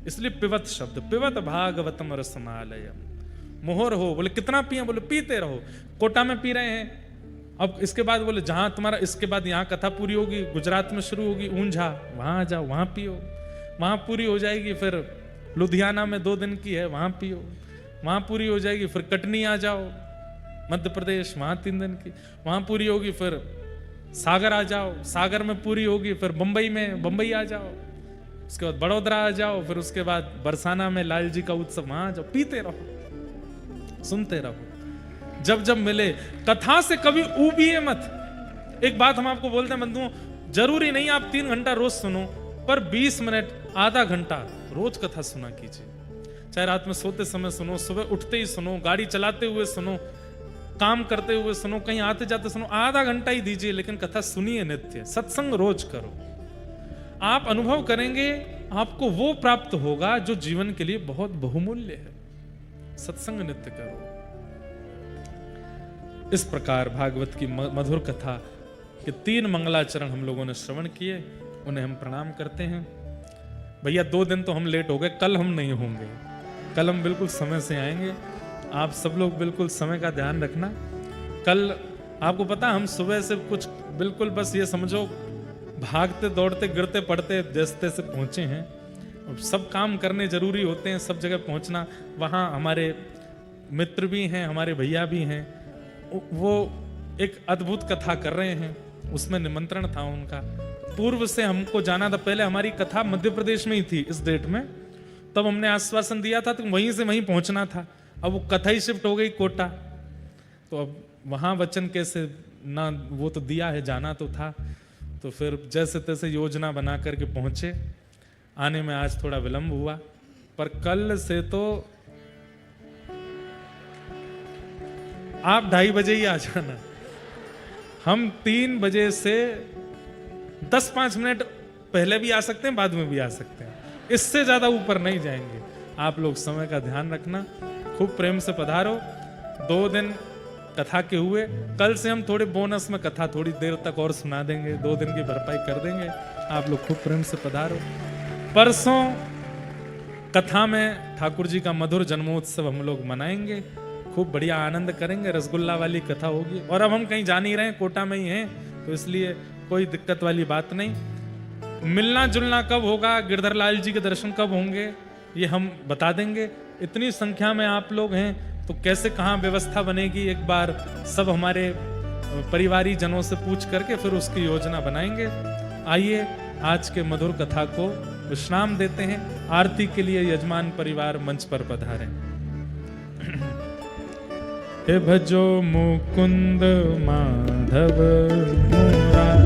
इसलिए पिबत शब्द, पिबत भागवतम रसमालयम। मोहर हो। बोले कितना पिए? बोले पीते रहो। कोटा में पी रहे हैं। अब इसके बाद बोले जहां तुम्हारा, इसके बाद यहाँ कथा पूरी होगी, गुजरात में शुरू होगी ऊंझा, वहां आ जाओ, वहां पियो, वहां पूरी हो जाएगी। फिर लुधियाना में 2 दिन की है, वहां पियो, वहां पूरी हो जाएगी। फिर कटनी आ जाओ मध्य प्रदेश, वहां 3 दिन की, वहां पूरी होगी। फिर सागर आ जाओ, सागर में पूरी होगी। फिर बंबई में, बंबई आ जाओ। उसके बाद बड़ौदा आ जाओ। फिर उसके बाद बरसाना में लाल जी का उत्सव, वहां आ जाओ। पीते रहो, सुनते रहो, जब जब मिले। कथा से कभी ऊबिए मत। एक बात हम आपको बोलते हैं बंधुओं, जरूरी नहीं आप 3 घंटा रोज सुनो, पर 20 मिनट, आधा घंटा रोज कथा सुना कीजिए। चाहे रात में सोते समय सुनो, सुबह उठते ही सुनो, गाड़ी चलाते हुए सुनो, काम करते हुए सुनो, कहीं आते जाते सुनो। आधा घंटा ही दीजिए, लेकिन कथा सुनिए नित्य। सत्संग रोज करो। आप अनुभव करेंगे, आपको वो प्राप्त होगा जो जीवन के लिए बहुत बहुमूल्य है। सत्संग नित्य करो। इस प्रकार भागवत की मधुर कथा के 3 मंगलाचरण हम लोगों ने श्रवण किए, उन्हें हम प्रणाम करते हैं। भैया 2 दिन तो हम लेट हो गए, कल हम नहीं होंगे, कल हम बिल्कुल समय से आएंगे। आप सब लोग बिल्कुल समय का ध्यान रखना। कल आपको पता, हम सुबह से कुछ बिल्कुल बस ये समझो भागते दौड़ते गिरते पड़ते जैसे से पहुंचे हैं। अब सब काम करने जरूरी होते हैं, सब जगह पहुंचना। वहाँ हमारे मित्र भी हैं, हमारे भैया भी हैं, वो एक अद्भुत कथा कर रहे हैं, उसमें निमंत्रण था उनका। पूर्व से हमको जाना था, पहले हमारी कथा मध्य प्रदेश में ही थी इस डेट में, तब हमने आश्वासन दिया था तो वहीं से वहीं पहुंचना था। अब वो कथा ही शिफ्ट हो गई कोटा, तो अब वहां वचन कैसे ना, वो तो दिया है, जाना तो था। तो फिर जैसे तैसे योजना बना करके पहुंचे। आने में आज थोड़ा विलंब हुआ, पर कल से तो आप 2:30 बजे ही आ जाना। हम 3 बजे से 10-5 मिनट पहले भी आ सकते हैं, बाद में भी आ सकते हैं, इससे ज्यादा ऊपर नहीं जाएंगे। आप लोग समय का ध्यान रखना, खूब प्रेम से पधारो। 2 दिन कथा के हुए, कल से हम थोड़े बोनस में कथा थोड़ी देर तक और सुना देंगे, 2 दिन की भरपाई कर देंगे। आप लोग खूब प्रेम से पधारो। परसों कथा में ठाकुर जी का मधुर जन्मोत्सव हम लोग मनाएंगे, खूब बढ़िया आनंद करेंगे। रसगुल्ला वाली कथा होगी। और अब हम कहीं जा नहीं रहे हैं, कोटा में ही हैं, तो इसलिए कोई दिक्कत वाली बात नहीं। मिलना जुलना कब होगा, गिरधर लाल जी के दर्शन कब होंगे, ये हम बता देंगे। इतनी संख्या में आप लोग हैं तो कैसे कहाँ व्यवस्था बनेगी, एक बार सब हमारे परिवारी जनों से पूछ करके फिर उसकी योजना बनाएंगे। आइए आज के मधुर कथा को विश्राम देते हैं। आरती के लिए यजमान परिवार मंच पर पधारें। हे भजो मुकुंद माधव मुरारी।